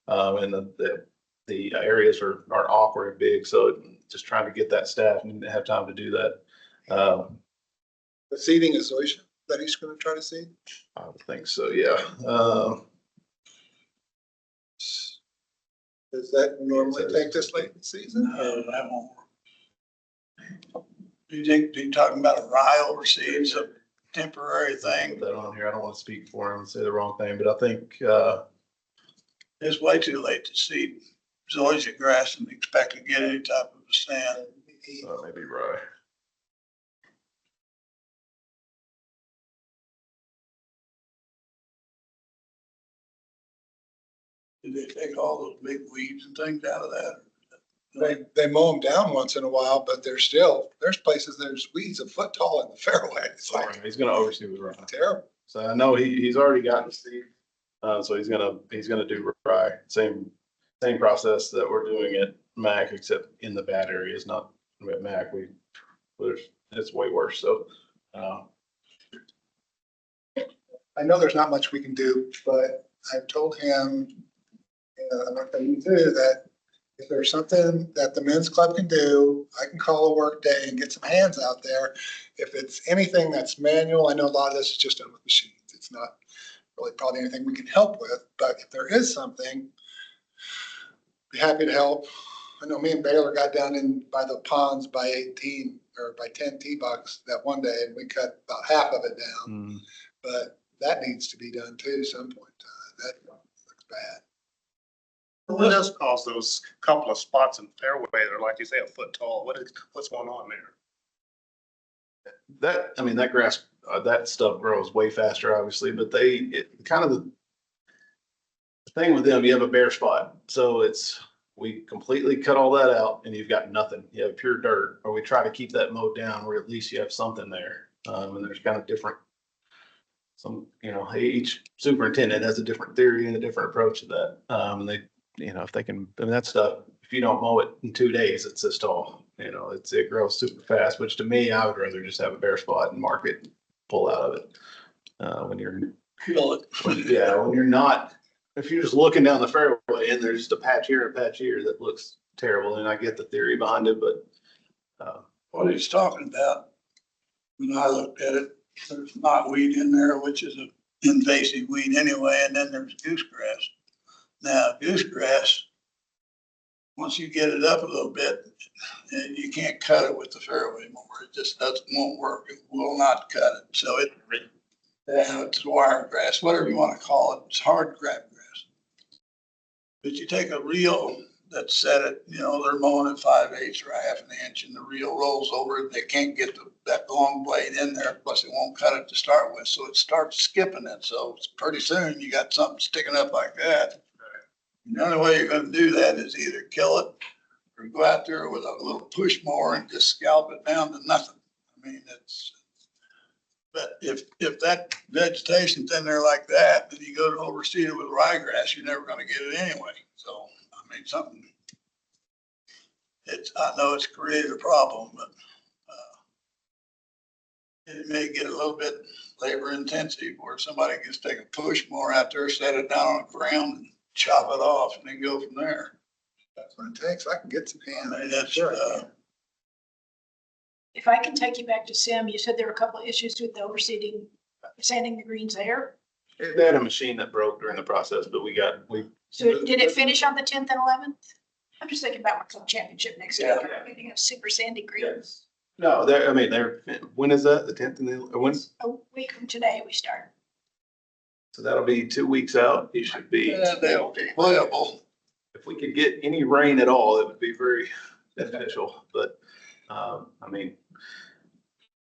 B: and the areas are awkward and big. So just trying to get that staff and have time to do that.
E: The seeding is Zoysia that he's going to try to seed?
B: I would think so, yeah.
E: Does that normally take this late in the season?
A: That won't work. Do you think, you're talking about a rye overseas, a temporary thing?
B: Put that on here. I don't want to speak for him and say the wrong thing, but I think
A: It's way too late to seed zoysia grass and expect to get any type of a stand.
B: maybe rye.
A: Do they take all those big weeds and things out of that?
E: They mow them down once in a while, but there's places, there's weeds a foot tall in the fairway. It's like
B: He's gonna oversee the rye.
E: terrible.
B: So I know he's already gotten seed. So he's gonna do rye, same process that we're doing at Mac, except in the bad areas, not at Mac. It's way worse. So,
E: I know there's not much we can do, but I've told him, I'm not telling you too, that if there's something that the men's club can do, I can call a work day and get some hands out there. If it's anything that's manual, I know a lot of this is just done with machines. It's not really probably anything we can help with, but if there is something, be happy to help. I know me and Baylor got down in by the ponds by 18 or by 10 T-bucks that one day, and we cut about half of it down. But that needs to be done too at some point. That looks bad.
F: What does cause those couple of spots in fairway that are, like you say, a foot tall? What's going on there?
B: that grass, that stuff grows way faster, obviously, but the thing with them, you have a bare spot. So we completely cut all that out and you've got nothing. You have pure dirt, or we try to keep that mowed down where at least you have something there. And there's kind of different, each superintendent has a different theory and a different approach to that. And they, if they can, that stuff, if you don't mow it in 2 days, it's this tall. It grows super fast, which to me, I would rather just have a bare spot and mark it, pull out of it. When you're
A: Kill it.
B: when you're not, if you're just looking down the fairway and there's just a patch here, a patch here, that looks terrible. And I get the theory behind it, but
A: What he's talking about, when I looked at it, there's knotweed in there, which is an invasive weed anyway, and then there's goosegrass. Now, goosegrass, once you get it up a little bit, you can't cut it with the fairway more. It just won't work. It will not cut it. So it's wiregrass, whatever you want to call it. It's hard crabgrass. But you take a reel that's set at, they're mowing at 5/8 or a half an inch, and the reel rolls over and they can't get that long blade in there. Plus it won't cut it to start with. So it starts skipping it. So pretty soon you got something sticking up like that. The only way you're going to do that is either kill it or go out there with a little push mower and just scalp it down to nothing. I mean, but if that vegetation's in there like that, then you go to overseed it with ryegrass, you're never going to get it anyway. So, I mean, I know it's created a problem, but it may get a little bit labor intensive where somebody can just take a push mower out there, set it down on the ground and chop it off and then go from there.
E: That's what it takes. I can get some hands.
A: I mean, that's,
E: Sure I can.
D: If I can take you back to Sim, you said there were a couple of issues with the sanding the greens there.
B: they had a machine that broke during the process, but
D: So did it finish on the 10th and 11th? I'm just thinking about my club championship next year.
A: Yeah.
D: We're getting a super sandy greens.
B: no, when is that? The 10th and when's?
D: A week from today, we start.
B: So that'll be 2 weeks out. You should be,
A: they'll be playable.
B: if we could get any rain at all, it would be very beneficial. But, we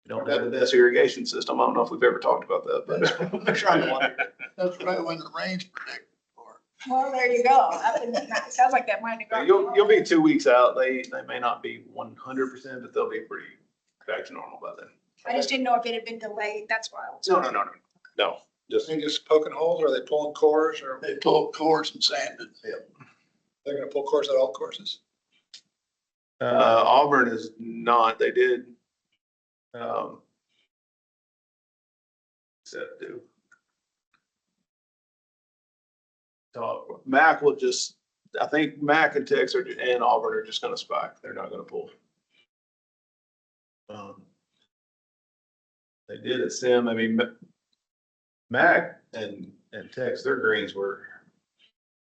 B: don't have the best irrigation system. I don't know if we've ever talked about that, but I'm trying to wonder.
A: That's right when the rain's predicted for.
D: Well, there you go. It sounds like that might have gone.
B: You'll be 2 weeks out. They may not be 100%, but they'll be pretty back to normal by then.
D: I just didn't know if it had been delayed. That's why. I was.
B: No, just,
E: They just poking holes, or are they pulling cores, or
A: They pull cores and sand it.
E: they're gonna pull cores at all courses?
B: Auburn is not, they did. Except do. So Mac will just, I think Mac and Tex and Auburn are just gonna spike. They're not gonna pull. They did at Sim. I mean, Mac and Tex, their greens were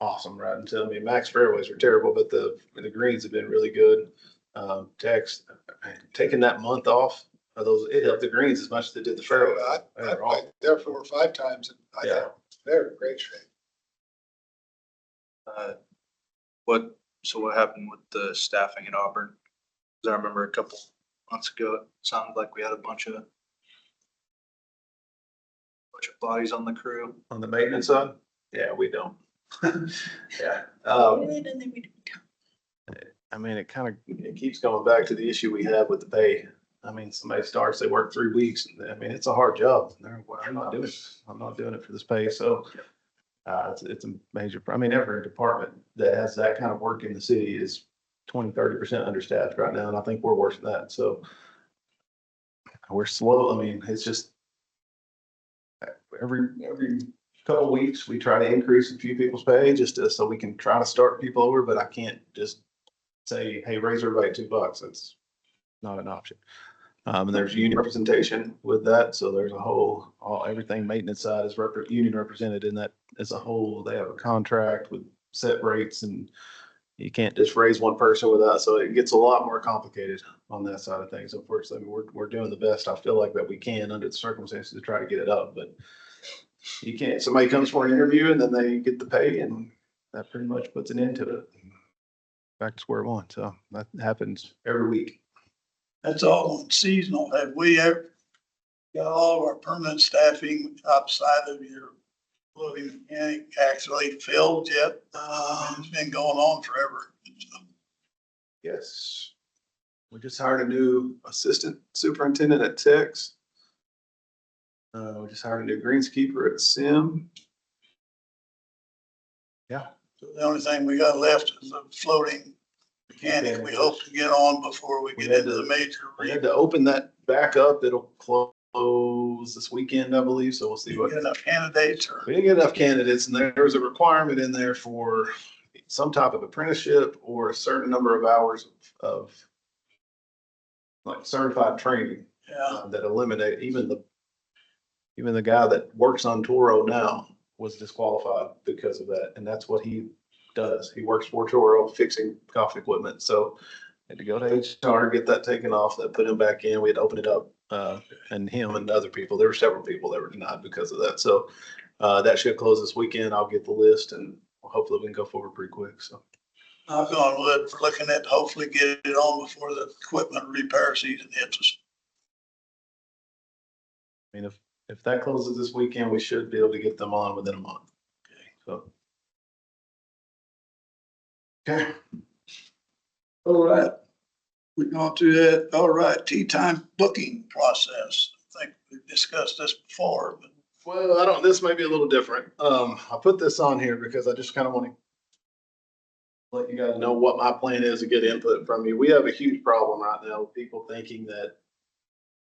B: awesome, right? Until, Mac's fairways were terrible, but the greens have been really good. Tex, taking that month off of those, it helped the greens as much as it did the fairway.
E: I played there 4 or 5 times, and I
B: Yeah.
E: thought they're in great shape.
G: So what happened with the staffing at Auburn? 'Cause I remember a couple months ago, it sounded like we had a bunch of bodies on the crew.
B: On the maintenance side, yeah, we don't. Yeah.
D: And then we do.
B: I mean, it keeps going back to the issue we have with the pay. I mean, somebody starts, they work 3 weeks. I mean, it's a hard job. Well, I'm not doing it for this pay. So it's a major, I mean, every department that has that kind of work in the city is 20-30% understaffed right now. And I think we're worse than that. So we're slow. I mean, it's just every couple of weeks, we try to increase a few people's pay so we can try to start people over, but I can't just say, hey, raise everybody $2. That's not an option. And there's union representation with that. So there's everything maintenance side is union represented in that as a whole. They have a contract with set rates, and you can't just raise one person without. So it gets a lot more complicated on that side of things. Unfortunately, we're doing the best I feel like that we can under the circumstances to try to get it up, but you can't. Somebody comes for an interview and then they get the pay, and that pretty much puts an end to it. Back to square one. So that happens every week.
A: That's all on seasonal. Have we ever got all of our permanent staffing outside of your Logan County actually filled yet? It's been going on forever.
B: Yes. We just hired a new assistant superintendent at Tex. We just hired a new greenskeeper at Sim. Yeah.
A: So the only thing we got left is a floating mechanic. We hope to get on before we get into the major.
B: We had to open that back up. It'll close this weekend, I believe. So we'll see what.
A: Get enough candidates or.
B: We didn't get enough candidates, and there was a requirement in there for some type of apprenticeship or a certain number of hours of like certified training.
A: Yeah.
B: That eliminate even the guy that works on Toro now was disqualified because of that, and that's what he does. He works for Toro fixing golf equipment. So had to go to HR, get that taken off, that put him back in. We had to open it up, and him and other people. There were several people that were denied because of that. So that should close this weekend. I'll get the list, and hopefully we can go forward pretty quick. So
A: Knock on wood, we're looking at hopefully get it on before the equipment repair season hits us.
B: I mean, if that closes this weekend, we should be able to get them on within a month. Okay. So. Okay.
A: All right. We've gone through that. All right, tea time booking process. I think we've discussed this before, but.
B: Well, this may be a little different. I put this on here because I just kind of want to let you guys know what my plan is to get input from you. We have a huge problem right now with people thinking that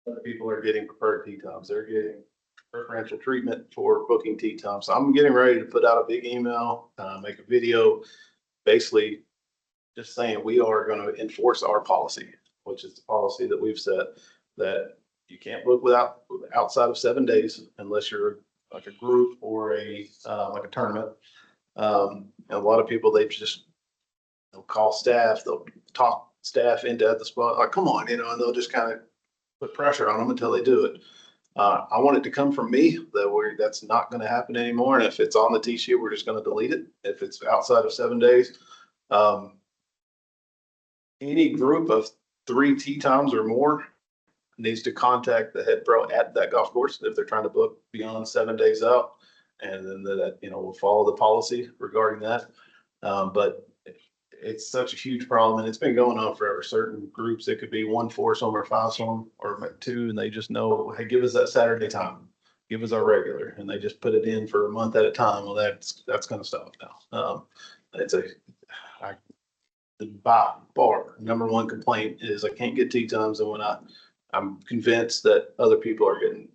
B: other people are getting preferred tee times. They're getting preferential treatment for booking tee times. So I'm getting ready to put out a big email, make a video, basically just saying we are going to enforce our policy, which is the policy that we've set, that you can't book outside of 7 days unless you're like a group or like a tournament. And a lot of people, they'll call staff, they'll talk staff into the spot, like, come on, and they'll just kind of put pressure on them until they do it. I want it to come from me that's not going to happen anymore. And if it's on the tee sheet, we're just going to delete it. If it's outside of 7 days, any group of 3 tee times or more needs to contact the head pro at that golf course if they're trying to book beyond 7 days out. And then that, we'll follow the policy regarding that. But it's such a huge problem, and it's been going on forever. Certain groups, it could be 1 foursome or 5-some or 2, and they just know, hey, give us that Saturday time, give us our regular, and they just put it in for a month at a time. Well, that's going to stop now. The by far number one complaint is I can't get tee times, and when I'm convinced that other people are getting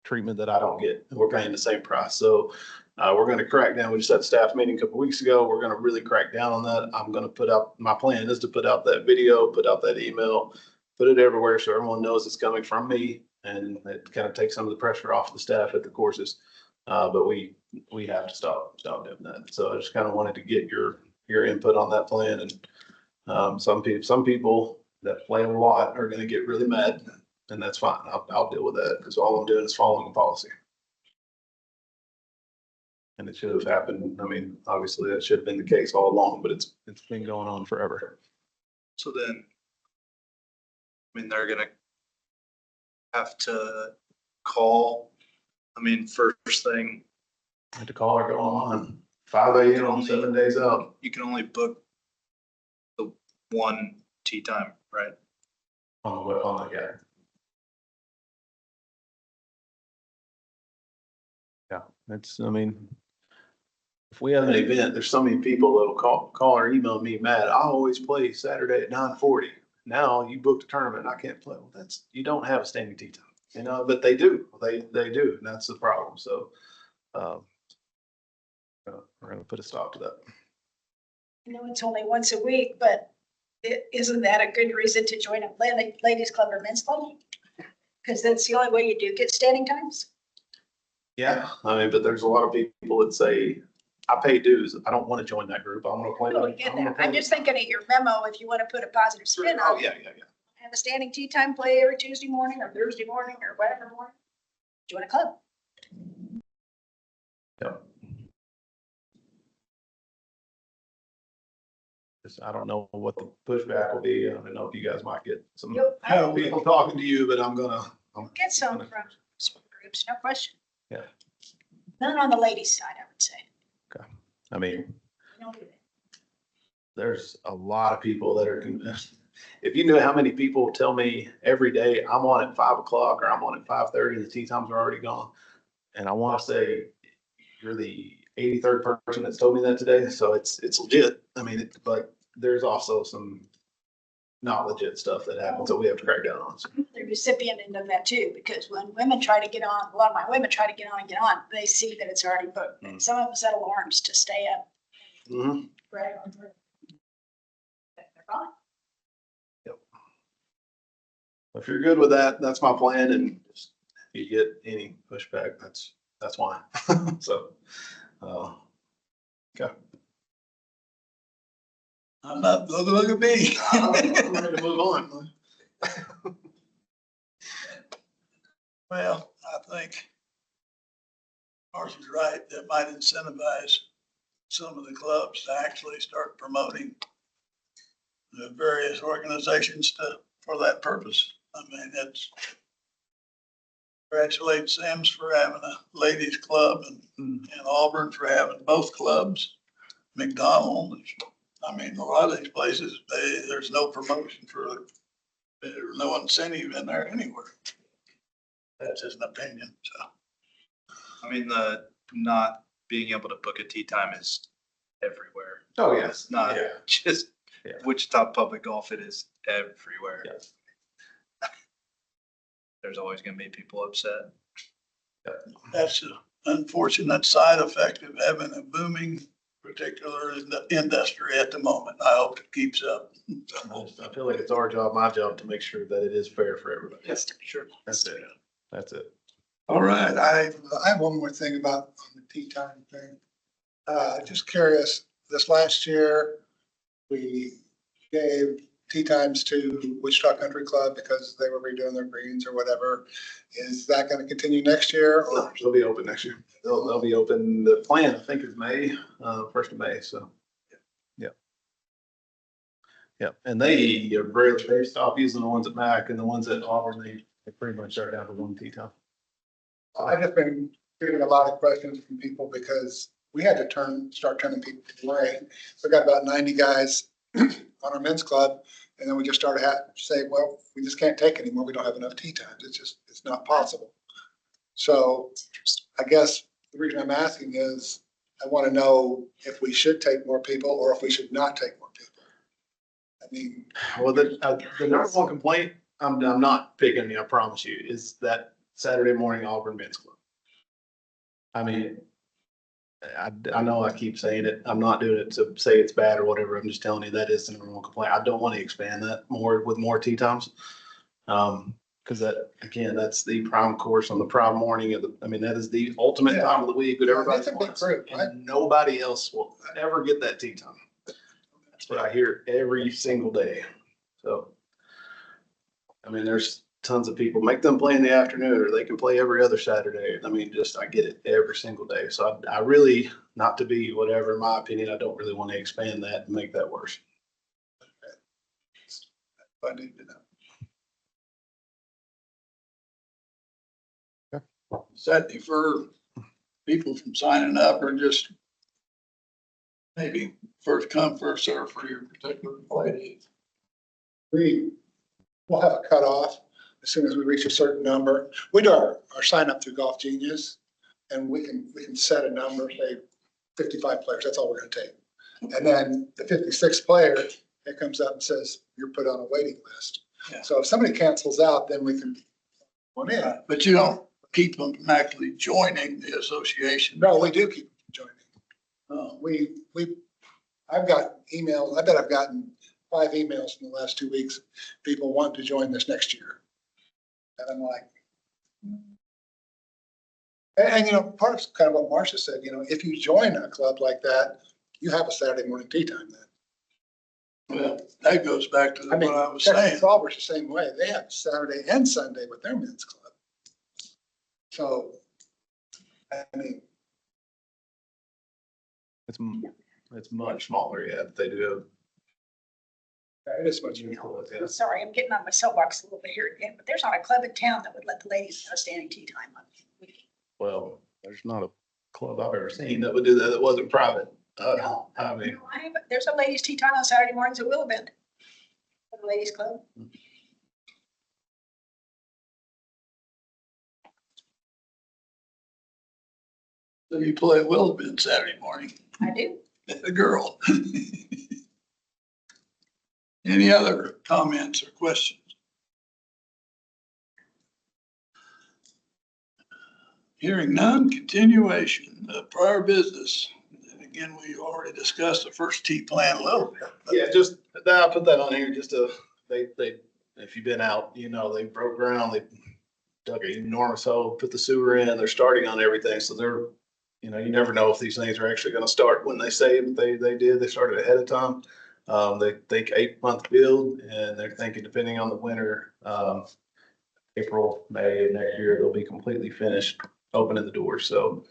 B: treatment that I don't get, and we're paying the same price. So we're going to crack down. We just had a staff meeting a couple weeks ago. We're going to really crack down on that. I'm going to put out, my plan is to put out that video, put out that email, put it everywhere so everyone knows it's coming from me, and it kind of takes some of the pressure off the staff at the courses. But we have to stop doing that. So I just kind of wanted to get your input on that plan. And some people that play a lot are going to get really mad, and that's fine. I'll deal with that because all I'm doing is following the policy. And it should have happened. I mean, obviously that should have been the case all along, but it's been going on forever.
G: So then, they're gonna have to call, first thing.
B: I had to call or go online. 5 AM, 7 days out.
G: You can only book the one tea time, right?
B: On the, yeah. Yeah, it's, I mean, if we have an event, there's so many people that'll call or email me mad. I always play Saturday at 9:40. Now you booked a tournament and I can't play. Well, you don't have a standing tee time, but they do. They do, and that's the problem. So, we're gonna put a stop to that.
D: I know it's only once a week, but isn't that a good reason to join a ladies club or men's club? Because that's the only way you do get standing times.
B: Yeah, I mean, but there's a lot of people that say, I pay dues. I don't want to join that group. I'm gonna play.
D: Totally get that. I'm just thinking of your memo, if you want to put a positive spin
B: Oh,
D: on it.
B: yeah.
D: Have a standing tea time, play every Tuesday morning or Thursday morning or whatever morning. Join a club.
B: Yep. I don't know what the pushback will be. I don't know if you guys might get some people talking to you, but I'm
D: Get some from some groups, no question.
B: Yeah.
D: None on the ladies' side, I would say.
B: I mean,
D: We don't do that.
B: there's a lot of people that are, if you knew how many people tell me every day, I'm on at 5 o'clock or I'm on at 5:30, the tee times are already gone. And I want to say, you're the 83rd person that's told me that today. So it's legit. I mean, but there's also some not legit stuff that happens that we have to crack down on. So,
D: The recipient end of that too, because when women try to get on, a lot of my women try to get on and get on, they see that it's already booked. And some of them set alarms to stay up.
B: mhm.
D: Right on through. They're fine.
B: If you're good with that, that's my plan. And if you get any pushback, that's fine. So, okay.
A: I'm not, look at me.
B: I'm ready to move on.
A: Well, I think Marcy's right. That might incentivize some of the clubs to actually start promoting the various organizations for that purpose. I mean, congratulate Sam's for having a ladies club and Auburn for having both clubs. McDonald's, I mean, a lot of these places, there's no promotion there's no incentive in there anywhere. That's just an opinion, so.
G: I mean, the not being able to book a tea time is everywhere.
B: Oh, yeah.
G: It's not
B: Yeah.
G: just
B: Yeah.
G: Wichita Public Golf, it is everywhere.
B: Yes.
G: There's always gonna be people upset.
A: That's an unfortunate side effect of having a booming particular industry at the moment. I hope it keeps up.
B: I feel like it's our job, my job, to make sure that it is fair for everybody.
A: Yes, sure.
B: That's it. That's it.
A: All right,
E: I have one more thing about the tea time thing. Just curious, this last year, we gave tea times to Wichita Country Club because they were redoing their greens or whatever. Is that gonna continue next year or?
B: They'll be open next year. They'll be open. The plan, I think, is May, 1st of May. So, yeah. Yeah. And they stop using the ones at Mac, and the ones at Auburn, they pretty much are down to one tea time.
E: I've just been getting a lot of questions from people because we had to start turning people away. We got about 90 guys on our men's club, and then we just started to say, well, we just can't take anymore. We don't have enough tea times. It's not possible. So I guess the reason I'm asking is I want to know if we should take more people or if we should not take more people. I mean,
B: Well, the number one complaint, I'm not picking you, I promise you, is that Saturday morning Auburn men's club. I mean, I know I keep saying it. I'm not doing it to say it's bad or whatever. I'm just telling you that is the number one complaint. I don't want to expand that more with more tea times. Because that's the prime course on the prime morning that is the ultimate time of the week that everybody
E: it's a big
B: wants.
E: group, right?
B: And nobody else will ever get that tea time. That's what I hear every single day. So, I mean, there's tons of people, make them play in the afternoon or they can play every other Saturday. I mean, I get it every single day. So I really, not to be whatever, in my opinion, I don't really want to expand that and make that worse.
E: I need to know.
A: Does that defer people from signing up or just maybe first come, first serve for your particular lady.
E: We'll have a cutoff as soon as we reach a certain number. We do our sign up through Golf Genius, and we can set a number, say 55 players, that's all we're gonna take. And then the 56th player, it comes up and says, you're put on a waiting list.
A: Yeah.
E: So if somebody cancels out, then we can one in.
A: But you don't keep them from actually joining the association.
E: No, we do keep joining.
A: Oh,
E: I've got emails, I bet I've gotten 5 emails in the last 2 weeks, people want to join this next year. And I'm like, and you know, part of kind of what Marcia said, you know, if you join a club like that, you have a Saturday morning tea time then.
A: well, that goes back to
E: I
A: what
E: mean,
A: I was
E: Texas
A: saying.
E: Solver's the same way. They have Saturday and Sunday with their men's club. So, I mean,
B: It's much smaller, yeah, but they do
E: it is much.
B: have. Yeah.
D: I'm sorry, I'm getting on my soapbox a little bit here again, but there's not a club in town that would let the ladies have a standing tea time on weekend.
B: Well, there's not a club I've ever seen that would do that that wasn't private.
D: No,
B: I mean,
D: no, there's a ladies' tea time on Saturday mornings at Willow Bend. The ladies' club.
A: So you play Willow Bend Saturday morning,
D: I do.
A: a girl. Any other comments or questions? Hearing none, continuation of prior business. And again, we already discussed the first T plan a little bit. but-
B: yeah, just, I'll put that on here just to, they, if you've been out, you know, they broke ground, they dug an enormous hole, put the sewer in, they're starting on everything, so they're, you know, you never know if these things are actually gonna start when they say that they did, they started ahead of time. They think 8-month build, and they're thinking depending on the winter, April, May of next year, they'll be completely finished, opening the door, so,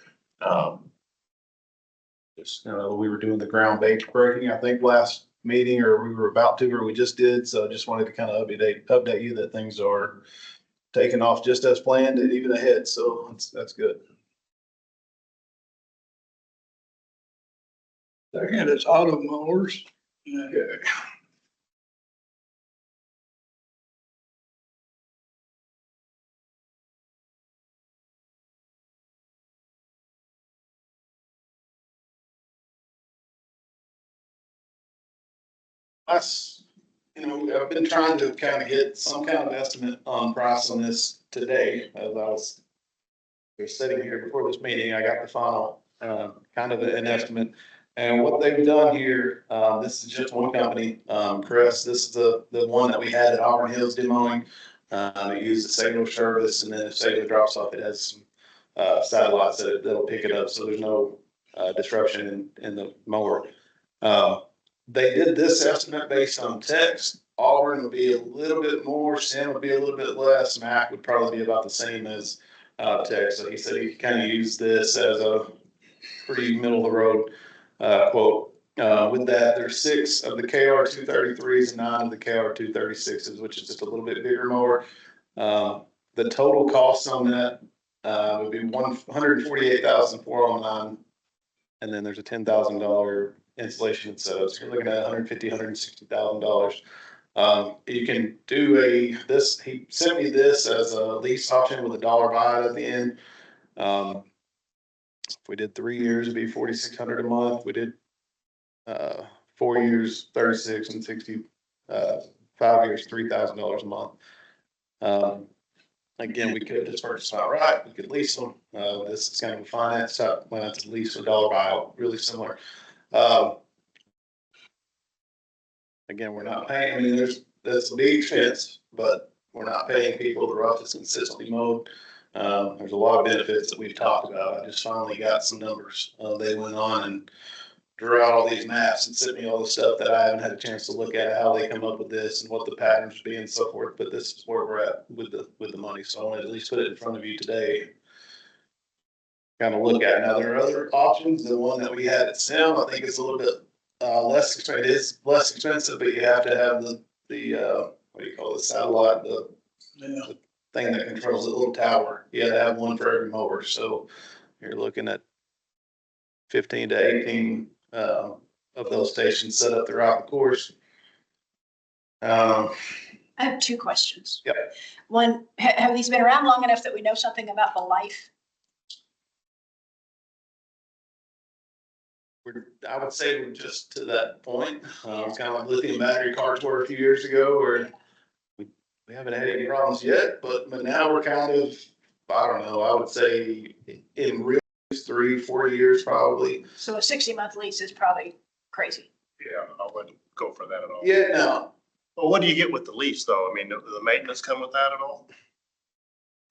B: just, you know, we were doing the ground breaking, I think, last meeting, or we were about to, or we just did, so just wanted to kind of update you that things are taking off just as planned and even ahead, so that's good.
A: Second is auto mowers.
B: Us, you know, I've been trying to kind of get some kind of estimate on price on this today, as I was sitting here before this meeting, I got the final, kind of an estimate. And what they've done here, this is just one company, Chris, this is the one that we had at Auburn Hills demoing. It uses cellular service, and then if cellular drops off, it has some, satellites that'll pick it up, so there's no, disruption in the mower. They did this estimate based on text. Auburn would be a little bit more, Sam would be a little bit less, Mac would probably be about the same as text. So he said he kind of used this as a pretty middle of the road quote. With that, there's 6 of the KR233s and 9 of the KR236s, which is just a little bit bigger mower. The total cost on that would be $148,409, and then there's a $10,000 installation and setup. So you're looking at $150,000, $160,000. You can do this, he sent me this as a lease option with a $1 buy at the end. If we did 3 years, it'd be $4,600 a month. We did 4 years, 36 and 60, 5 years, $3,000 a month. Again, we could just purchase them outright. We could lease them. This is kind of a finance type plan to lease a $1 buyout, really similar. Again, we're not paying, I mean, that's a big expense, but we're not paying people. The rough is consistently mowed. There's a lot of benefits that we've talked about. I just finally got some numbers. They went on and drew out all these maps and sent me all the stuff that I haven't had a chance to look at, how they come up with this and what the patterns would be and so forth. But this is where we're at with the money. So I wanted to at least put it in front of you today. Kind of look at it. Now, there are other options. The one that we had at Sim, I think it's a little bit less expensive. It is less expensive, but you have to have the what do you call it, satellite, the thing that controls the little tower. You had to have one for every mower. So you're looking at 15 to 18
H: of those stations set up throughout the course.
D: I have two questions.
H: Yep.
D: One, have these been around long enough that we know something about the life?
H: I would say we're just to that point. It's kind of like lithium battery cars were a few years ago, where we haven't had any problems yet, but now we're kind of, I don't know, I would say in real 3-4 years probably.
D: So a 60-month lease is probably crazy.
F: Yeah, I wouldn't go for that at all.
H: Yeah, no,
F: Well, what do you get with the lease though? I mean, does the maintenance come with that at all?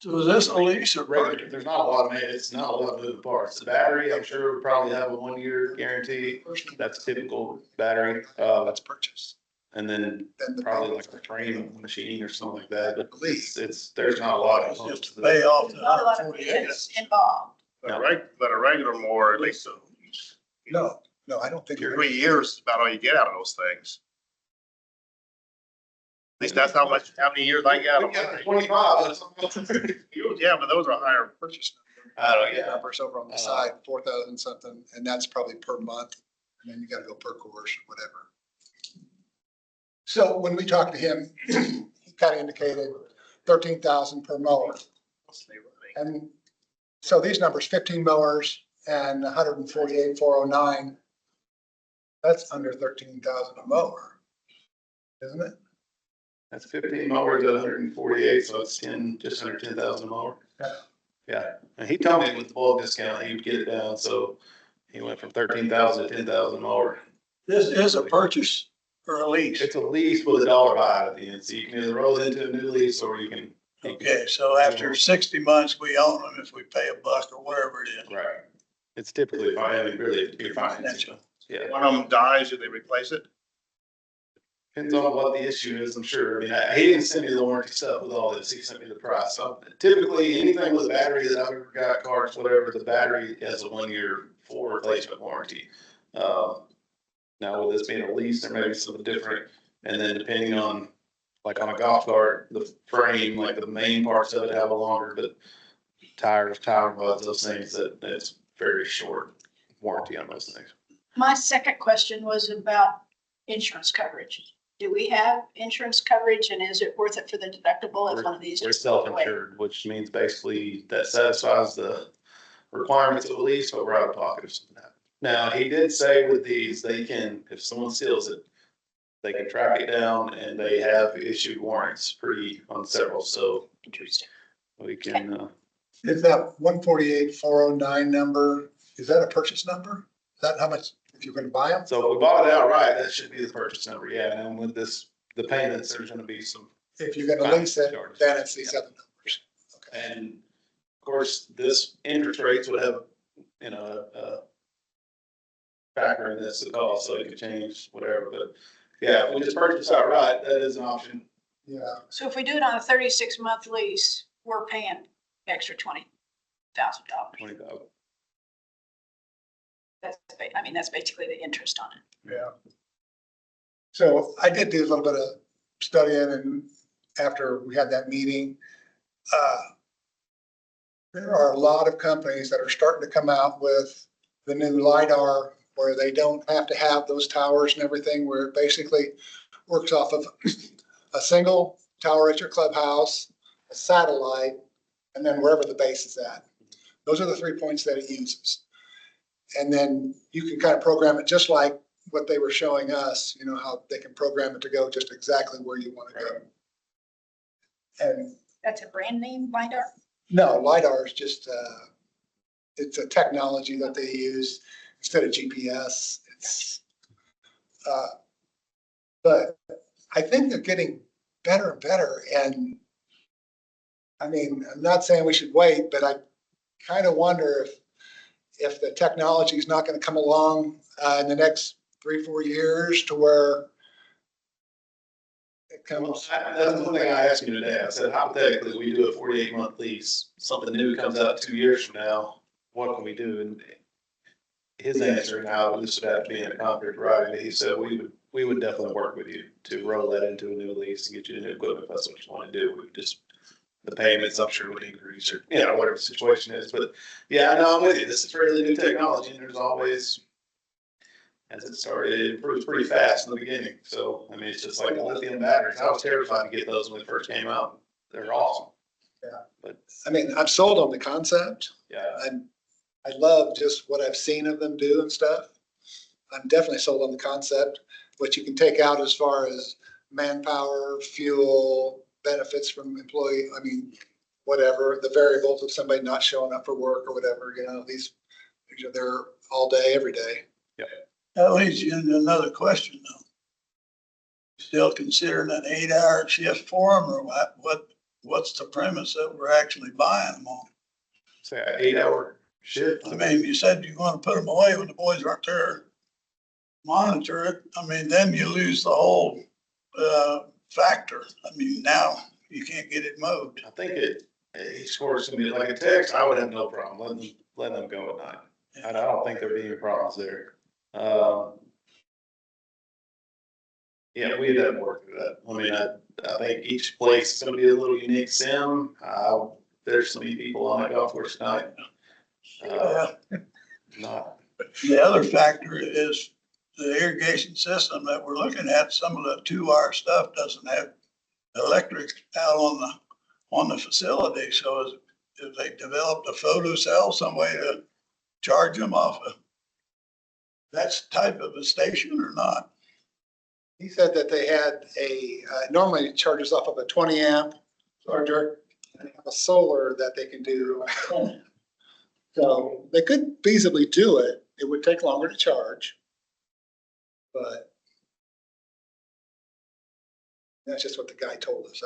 A: So is this a lease or regular?
H: there's not a lot of maintenance, it's not a lot of moving parts. The battery, I'm sure would probably have a 1-year guarantee. That's typical battery.
E: That's purchased.
H: And then
E: Then the
H: probably like a frame machine or something like that, but
E: lease.
H: there's not a lot of.
A: It's just to pay off the
D: Not a lot of
A: 148.
D: maintenance involved.
H: No.
F: But a regular more, at least
E: No, I don't think.
F: 3 years is about all you get out of those things. At least that's how many years I got.
H: We got 25.
F: Yeah, but those are higher purchase
E: Numbers over on the side, 4,000 something, and that's probably per month. And then you gotta go per course, whatever. So when we talked to him, he kind of indicated 13,000 per mower. And so these numbers, 15 mowers and 148,409, that's under 13,000 a mower, isn't it?
H: That's 15 mowers at 148, so it's just under 10,000 a mower.
E: Yeah.
H: Yeah, and he told me with the bulk discount, he would get it down, so he went from 13,000 to 10,000 a mower.
A: This is a purchase or a lease.
H: It's a lease with a dollar buy at the end, so you can either roll it into a new lease or you can.
A: Okay, so after 60 months, we own them if we pay $1 or whatever it is.
H: Right. It's typically, really, you're financing. Yeah.
F: One of them dies, do they replace it?
H: Depends on what the issue is, I'm sure. I mean, he didn't send me the warranty stuff with all this. He sent me the price. So typically, anything with a battery that I've ever got, cars, whatever, the battery has a 1-year full replacement warranty. Now, with this being a lease, there may be something different. And then depending on, like on a golf cart, the frame, like the main parts of it have a longer, but tires, tire buds, those things, that's very short warranty on those things.
D: My second question was about insurance coverage. Do we have insurance coverage, and is it worth it for the deductible if one of these
H: We're
D: just goes away?
H: self-insured, which means basically that satisfies the requirements of a lease, but we're out of pocket if something happens. Now, he did say with these, they can, if someone steals it, they can track it down, and they have issued warrants on several, so
D: Interesting.
H: we can,
E: Is that 148,409 number, is that a purchase number? Is that how much, if you're gonna buy them?
H: so if we bought it outright, that should be the purchase number, yeah, and with this, the payments, there's gonna be some.
E: If you're gonna lease it, then it's these other numbers. Okay.
H: And of course, this interest rates would have, a factor in this, the cost, so it could change, whatever, but yeah, if we just purchase outright, that is an option.
E: Yeah,
D: So if we do it on a 36-month lease, we're paying extra $20,000.
H: 20,000.
D: That's basically the interest on it.
E: yeah. So I did do a little bit of studying, and after we had that meeting, there are a lot of companies that are starting to come out with the new LiDAR, where they don't have to have those towers and everything, where it basically works off of a single tower at your clubhouse, a satellite, and then wherever the base is at. Those are the 3 points that it uses. And then you can kind of program it just like what they were showing us, how they can program it to go just exactly where you want to go. And
D: That's a brand name LiDAR?
E: no, LiDAR is just, it's a technology that they use instead of GPS. But I think they're getting better and better. And I mean, I'm not saying we should wait, but I kind of wonder if the technology is not going to come along in the next 3-4 years to where it comes.
H: That's one thing I asked you today. I said, hypothetically, we do a 48-month lease, something new comes out 2 years from now, what can we do? And his answer, now this would have to be in a contract writing, he said, we would definitely work with you to roll that into a new lease and get you the new equipment if that's what you want to do. We just, the payments, I'm sure would increase or, whatever the situation is. But yeah, I know I'm with you. This is fairly new technology, and there's always, as it started, it improves pretty fast in the beginning. So, I mean, it's just like the lithium batteries. I was terrified to get those when they first came out. They're awesome.
E: Yeah.
H: But,
E: I mean, I'm sold on the concept.
H: yeah,
E: I love just what I've seen of them do and stuff. I'm definitely sold on the concept. What you can take out as far as manpower, fuel, benefits from employee, I mean, whatever, the variables of somebody not showing up for work or whatever, you know, these are there all day, every day.
A: That leads you into another question though. Still considering an 8-hour shift for them, or what's the premise that we're actually buying them on?
H: say an 8-hour shift.
A: I mean, you said you want to put them away when the boys aren't there. Monitor it. I mean, then you lose the whole, factor. I mean, now you can't get it mowed.
H: I think he scores somebody like a text, I would have no problem letting them go at night. I don't think there'd be any problems there. Yeah, we'd have to work through that. I mean, I think each place is gonna be a little unique sim. There's so many people on that golf course tonight. Not,
A: The other factor is the irrigation system that we're looking at. Some of the 2-hour stuff doesn't have electric out on the facility. So if they developed a photo cell, some way to charge them off of that type of a station or not?
E: He said that they had normally it charges off of a 20 amp charger and a solar that they can do. So they could feasibly do it. It would take longer to charge. But that's just what the guy told us.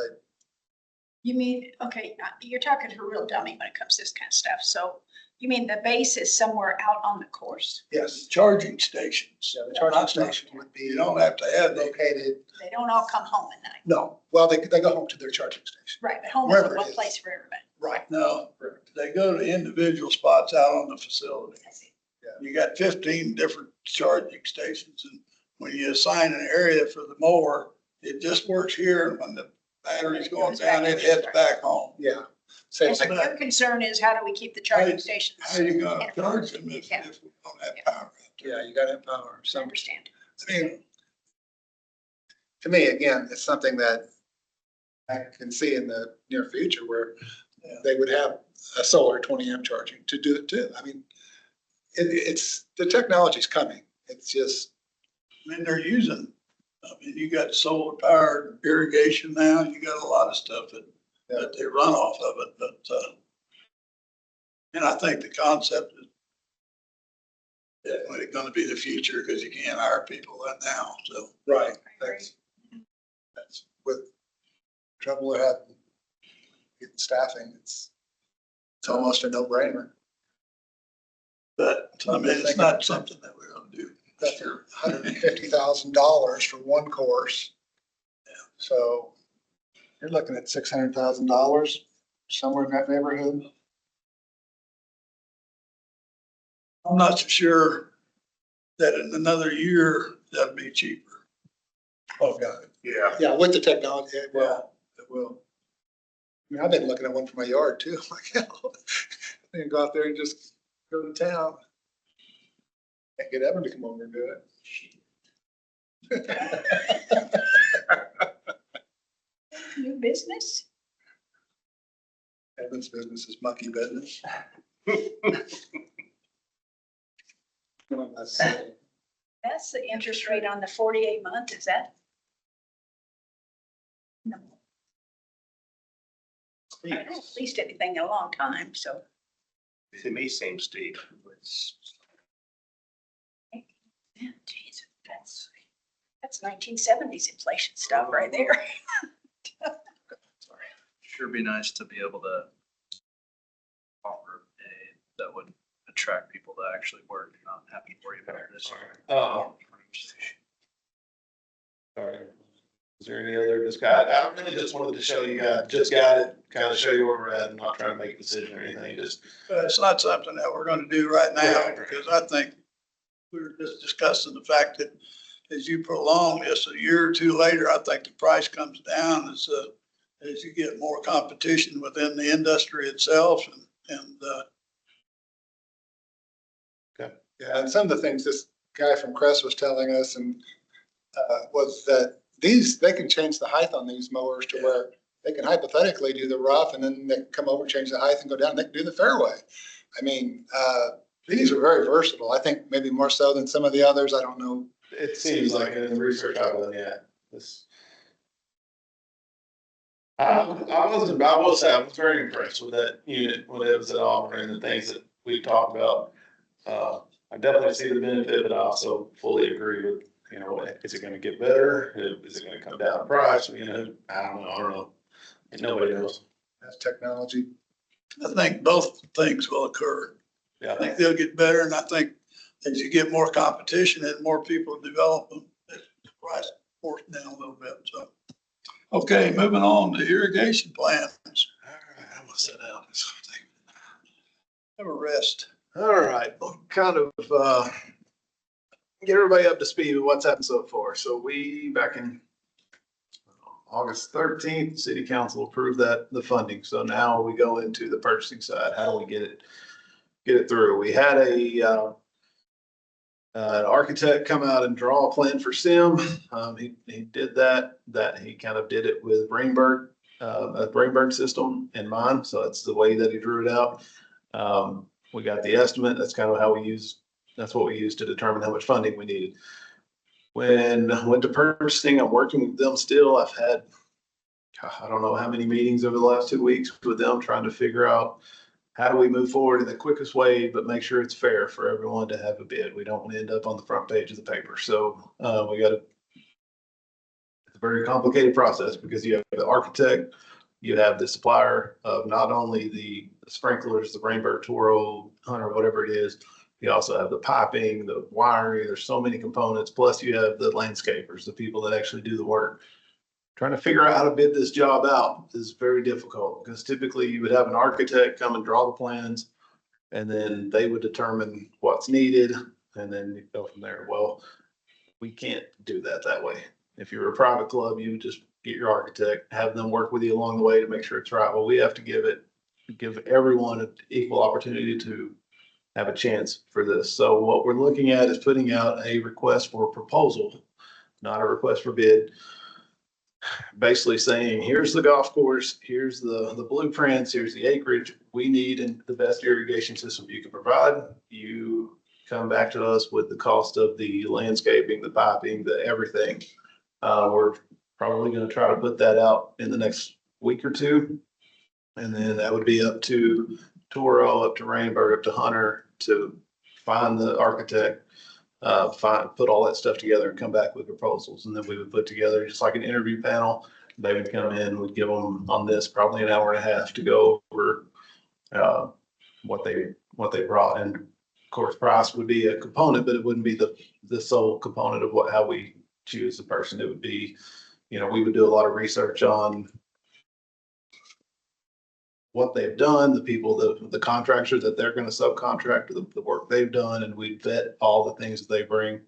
D: You mean, okay, you're talking to a real dummy when it comes to this kind of stuff. So you mean the base is somewhere out on the course?
E: Yes,
A: Charging stations.
E: the charging station would be
A: You don't have to have the,
E: located.
D: They don't all come home at night.
E: No, well, they go home to their charging station.
D: Right, but home is
E: Wherever it
D: one
E: is.
D: place for everybody.
E: Right.
A: no, they go to individual spots out on the facility.
D: I see.
A: You got 15 different charging stations, and when you assign an area for the mower, it just works here, and when the battery's going down, it heads back home.
E: Yeah.
D: And
E: Same
D: so
E: thing.
D: your concern is how do we keep the charging stations?
A: How are you gonna charge them if
D: Yeah.
A: we don't have power out there?
E: Yeah, you gotta have power.
D: I
E: So,
D: understand.
E: I mean, to me, again, it's something that I can see in the near future where they would have a solar 20 amp charging to do it too. I mean, it's, the technology's coming. It's just,
A: I mean, they're using, I mean, you got solar powered irrigation now, you got a lot of stuff that they run off of it, but, and I think the concept is definitely gonna be the future, because you can't hire people right now, so.
E: right.
D: I agree.
E: That's with trouble we're having getting staffing. It's almost a no brainer.
A: But, I mean, it's not something that we're gonna do.
E: That's $150,000 for one course. So you're looking at $600,000, somewhere in that neighborhood.
A: I'm not so sure that in another year, that'd be cheaper.
E: Oh, God.
F: Yeah.
E: Yeah, with the technology, it will. It will. I mean, I've been looking at one for my yard too. I'm like, hell, I can go out there and just go to town. Can't get Evan to come over and do it.
D: New business?
E: Evan's business is monkey business.
D: That's the interest rate on the 48 month, is that? No. I don't know, at least anything in a long time, so.
F: To me, seems steep. It's-
D: Yeah, geez, that's 1970s inflation stuff right there.
G: Sure be nice to be able to offer a, that would attract people to actually work, not have to worry about this.
H: Sorry. Is there any other discussion? I really just wanted to show you guys, just got it, kind of show you where we're at. I'm not trying to make a decision or anything, just.
A: It's not something that we're gonna do right now,
H: Right.
A: because I think we were just discussing the fact that as you prolong this a year or two later, I think the price comes down as you get more competition within the industry itself and
E: Yeah, and some of the things this guy from Crest was telling us and was that they can change the height on these mowers to where they can hypothetically do the rough and then they can come over, change the height and go down, they can do the fairway. I mean, these are very versatile. I think maybe more so than some of the others. I don't know.
H: It seems like in the research I've done, yeah. This. I will say, I was very impressed with that unit when it was at Auburn and the things that we talked about. I definitely see the benefit, but I also fully agree with, is it gonna get better? Is it gonna come down in price? I don't know. Nobody knows.
E: That's technology.
A: I think both things will occur. I
H: Yeah.
A: think they'll get better, and I think as you get more competition and more people develop them, the price force down a little bit, so. Okay, moving on to irrigation plans.
H: All right, I'm gonna sit down.
A: Have a rest.
H: All right, kind of, get everybody up to speed with what's happened so far. So we, back in August 13th, city council approved the funding. So now we go into the purchasing side. How do we get it through? We had an architect come out and draw a plan for SIM. He did that he kind of did it with Rainbird, a Rainbird system in mind. So that's the way that he drew it out. We got the estimate. That's kind of that's what we used to determine how much funding we needed. When I went to purchasing, I'm working with them still. I've had, I don't know how many meetings over the last 2 weeks with them trying to figure out how do we move forward in the quickest way, but make sure it's fair for everyone to have a bid. We don't want to end up on the front page of the paper. So it's a very complicated process because you have the architect, you have the supplier of not only the sprinklers, the Rainbird, Toro, Hunter, whatever it is. You also have the piping, the wiring. There's so many components. Plus you have the landscapers, the people that actually do the work. Trying to figure out how to bid this job out is very difficult because typically you would have an architect come and draw the plans and then they would determine what's needed and then you go from there. Well, we can't do that way. If you're a private club, you would just get your architect, have them work with you along the way to make sure it's right. Well, we have to give everyone an equal opportunity to have a chance for this. So what we're looking at is putting out a request for a proposal, not a request for bid. Basically saying, here's the golf course, here's the blueprints, here's the acreage. We need the best irrigation system you can provide. You come back to us with the cost of the landscaping, the piping, the everything. We're probably going to try to put that out in the next week or two. And then that would be up to Toro, up to Rainbird, up to Hunter to find the architect, put all that stuff together and come back with proposals. And then we would put together just like an interview panel. They would come in, we'd give them on this probably an hour and a half to go over what they brought. And of course, price would be a component, but it wouldn't be the sole component of how we choose the person. It would be, we would do a lot of research on what they've done, the people, the contractors that they're going to subcontract the work they've done, and we vet all the things that they bring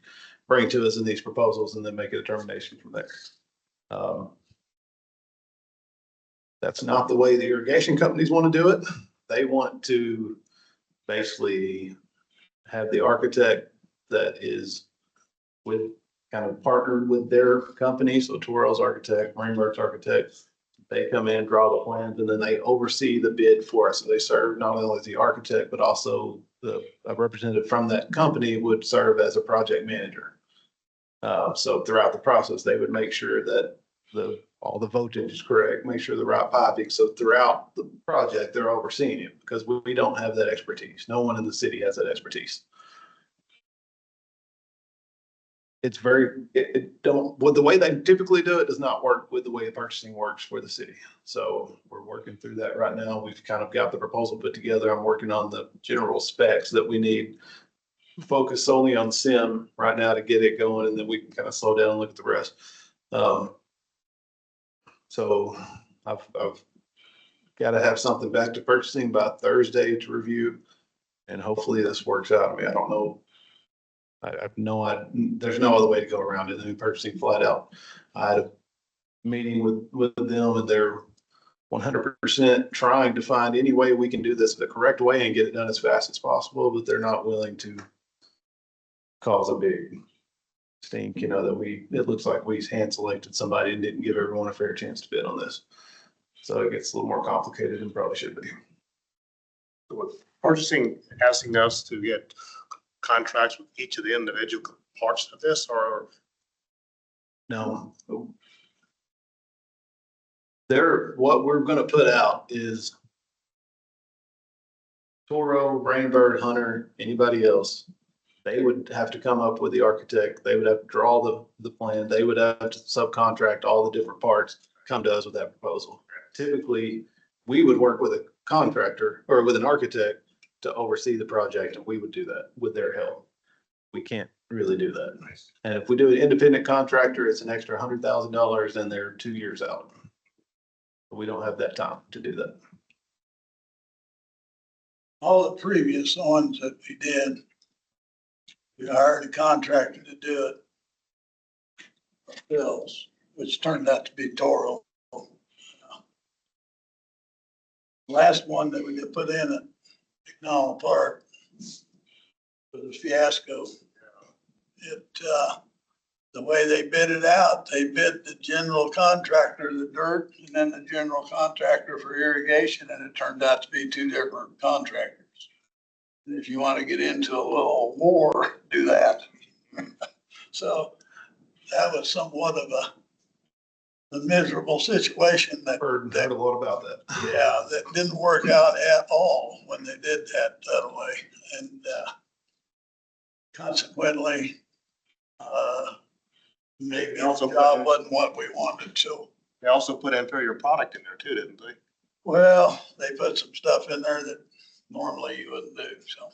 H: to us in these proposals, and then make a determination from there. That's not the way the irrigation companies want to do it. They want to basically have the architect that is kind of partnered with their company. So Toro's architect, Rainbird's architect. They come in, draw the plans, and then they oversee the bid for us. So they serve not only as the architect, but also a representative from that company would serve as a project manager. So throughout the process, they would make sure that all the voltage is correct, make sure the right piping. So throughout the project, they're overseeing it because we don't have that expertise. No one in the city has that expertise. It's with the way they typically do it does not work with the way purchasing works for the city. So we're working through that right now. We've kind of got the proposal put together. I'm working on the general specs that we need. Focus solely on SIM right now to get it going, and then we can kind of slow down and look at the rest. So I've got to have something back to purchasing by Thursday to review, and hopefully this works out. I mean, I don't know. There's no other way to go around it than purchasing flat out. I had a meeting with them, and they're 100% trying to find any way we can do this the correct way and get it done as fast as possible, but they're not willing to cause a big stink, you know, that it looks like we hand selected somebody and didn't give everyone a fair chance to bid on this. So it gets a little more complicated than probably should be.
F: With purchasing, asking us to get contracts with each of the individual parts of this, or
H: No. What we're gonna put out is Toro, Rainbird, Hunter, anybody else. They would have to come up with the architect. They would have to draw the plan. They would have to subcontract all the different parts, come to us with that proposal. Typically, we would work with a contractor or with an architect to oversee the project, and we would do that with their help. We can't really do that. And if we do an independent contractor, it's an extra $100,000 and they're 2 years out. We don't have that time to do that.
A: All the previous ones that we did, we hired a contractor to do it ourselves, which turned out to be Toro. Last one that we did put in at McDonald Park was a fiasco. The way they bid it out, they bid the general contractor the dirt and then the general contractor for irrigation, and it turned out to be two different contractors. And if you want to get into a little more, do that. So that was somewhat of a miserable situation that
H: Heard a lot about that.
A: yeah, that didn't work out at all when they did that way. And consequently, maybe the job wasn't what we wanted. So,
F: they also put inferior product in there too, didn't they?
A: well, they put some stuff in there that normally you wouldn't do, so.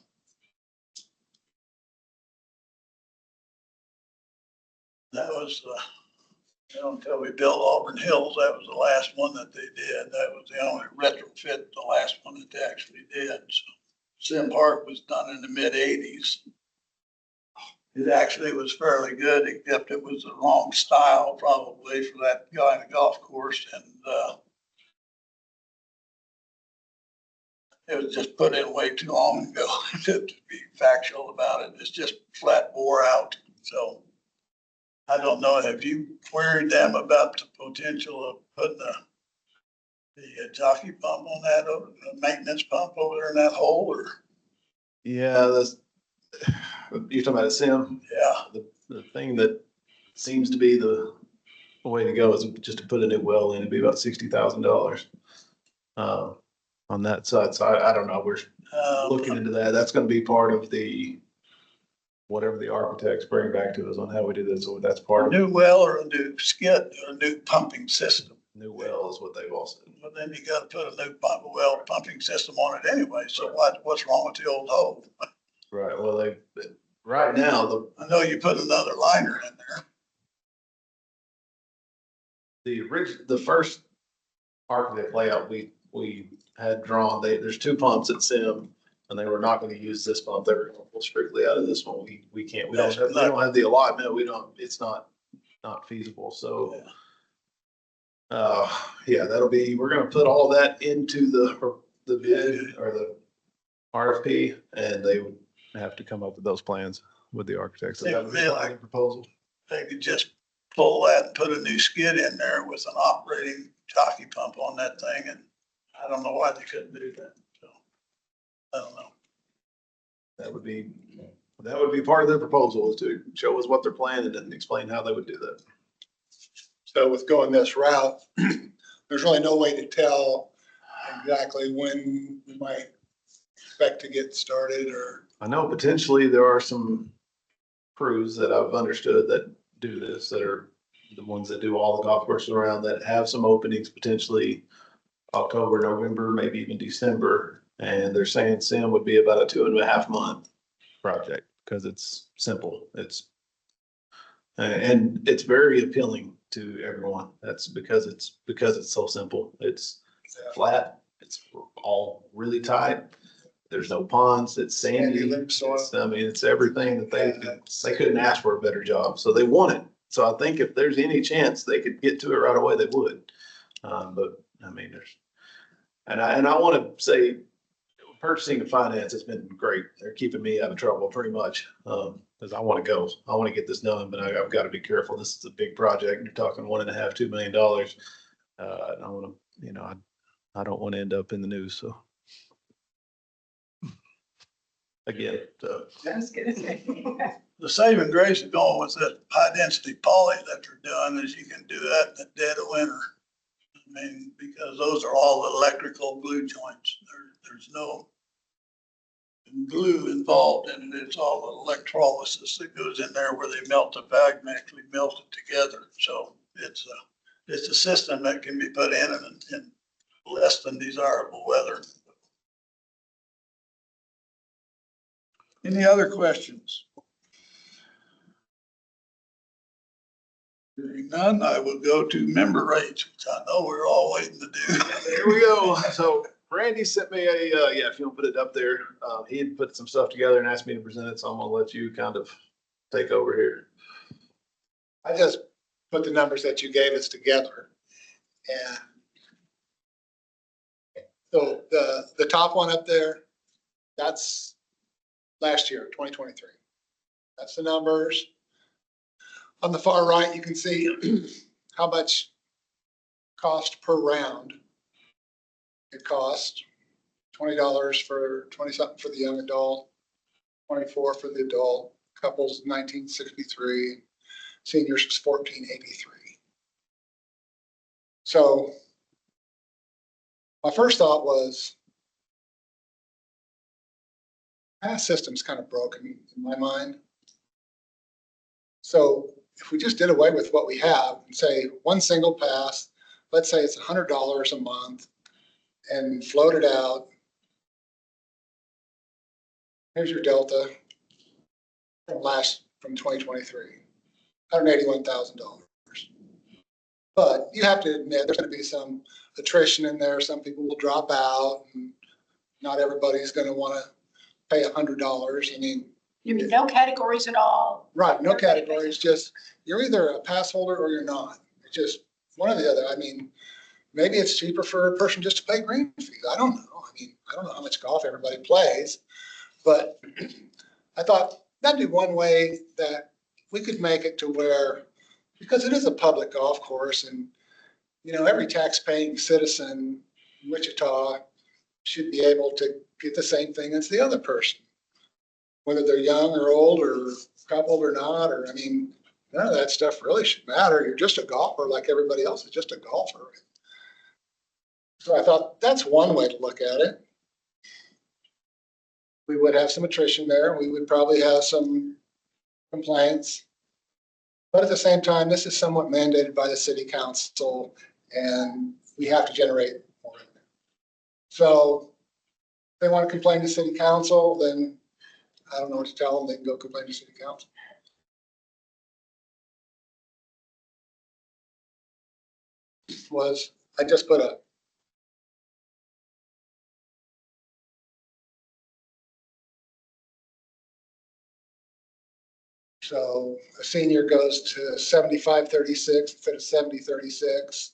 A: That was, until we built Auburn Hills, that was the last one that they did. That was the only retrofit, the last one that they actually did. So Sim Park was done in the mid-80s. It actually was fairly good, except it was the wrong style probably for that guy in the golf course. And it was just put in way too long ago to be factual about it. It's just flat bore out. So I don't know, have you queried them about the potential of putting the jockey pump on that, over the maintenance pump over there in that hole, or?
H: Yeah, you're talking about a sim.
A: Yeah,
H: The thing that seems to be the way to go is just to put a new well in. It'd be about $60,000 on that side. So I don't know. We're looking into that. That's going to be part of the whatever the architects bring back to us on how we do this. So that's
A: a
H: part of
A: new well or a new skid, or a new pumping system.
H: new well is what they've all said.
A: But then you gotta put a new well pumping system on it anyway, so what's wrong with the old hole?
H: Right. Well, right now,
A: I know you put another liner in there.
H: the first architect layout we had drawn, there's two pumps at Sim, and they were not going to use this pump. They were going to pull strictly out of this one. We can't. We don't have the allotment. It's not feasible. So, yeah, we're going to put all that into the bid or the RFP, and they would have to come up with those plans with the architects. So that would be part of the proposal.
A: They could just pull that and put a new skid in there with an operating jockey pump on that thing, and I don't know why they couldn't do that. So I don't know.
H: That would be part of their proposal, is to show us what they're planning and explain how they would do that.
E: So with going this route, there's really no way to tell exactly when we might expect to get started, or.
H: I know potentially there are some crews that I've understood that do this, that are the ones that do all the golf courses around, that have some openings potentially October, November, maybe even December. And they're saying Sim would be about a 2.5 month project because it's simple. And it's very appealing to everyone. That's because it's so simple. It's flat. It's all really tight. There's no ponds. It's sandy. It's everything that they couldn't ask for a better job. So they want it. So I think if there's any chance they could get to it right away, they would. But I mean, and I want to say
B: purchasing and finance has been great. They're keeping me out of trouble pretty much. Cause I want to go, I want to get this done, but I've got to be careful. This is a big project. You're talking $1.5, $2 million. And I want to, I don't want to end up in the news, so. Again, so.
D: I was gonna say.
A: The saving grace of going with that high density poly that they're doing is you can do that in the dead of winter. I mean, because those are all electrical glue joints. There's no glue involved in it. It's all electrolysis that goes in there where they melt the bag and actually melt it together. So it's a system that can be put in less than desirable weather. Any other questions? Hearing none, I will go to member rates, which I know we're all waiting to do.
B: Here we go. So Randy sent me if you want to put it up there, he had put some stuff together and asked me to present it. So I'm gonna let you kind of take over here.
E: I just put the numbers that you gave us together. And so the top one up there, that's last year, 2023. That's the numbers. On the far right, you can see how much cost per round. It cost $20 for 20-something for the young adult, 24 for the adult, couples $19.63, seniors was $14.83. So my first thought was, pass system's kind of broken in my mind. So if we just did away with what we have and say one single pass, let's say it's $100 a month and float it out. Here's your delta from 2023, $181,000. But you have to admit there's going to be some attrition in there. Some people will drop out and not everybody's going to want to pay $100. I mean,
D: You mean no categories at all?
E: right, no categories, just you're either a pass holder or you're not. It's just one or the other. I mean, maybe it's cheaper for a person just to pay green fees. I don't know. I mean, I don't know how much golf everybody plays, but I thought that'd be one way that we could make it to where, because it is a public golf course and, every tax-paying citizen in Wichita should be able to get the same thing as the other person. Whether they're young or old or coupled or not, or, I mean, none of that stuff really should matter. You're just a golfer like everybody else is just a golfer. So I thought that's one way to look at it. We would have some attrition there. We would probably have some complaints. But at the same time, this is somewhat mandated by the city council and we have to generate more revenue. So if they want to complain to city council, then I don't know what to tell them. They can go complain to city council. I just put a so a senior goes to 75.36 instead of 70.36.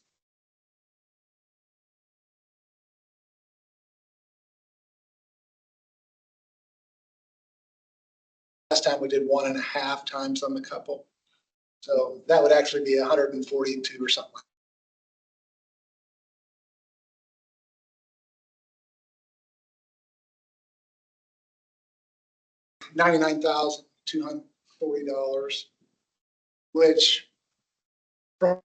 E: Last time we did 1.5 times on the couple. So that would actually be 142 or something. $99,240, which from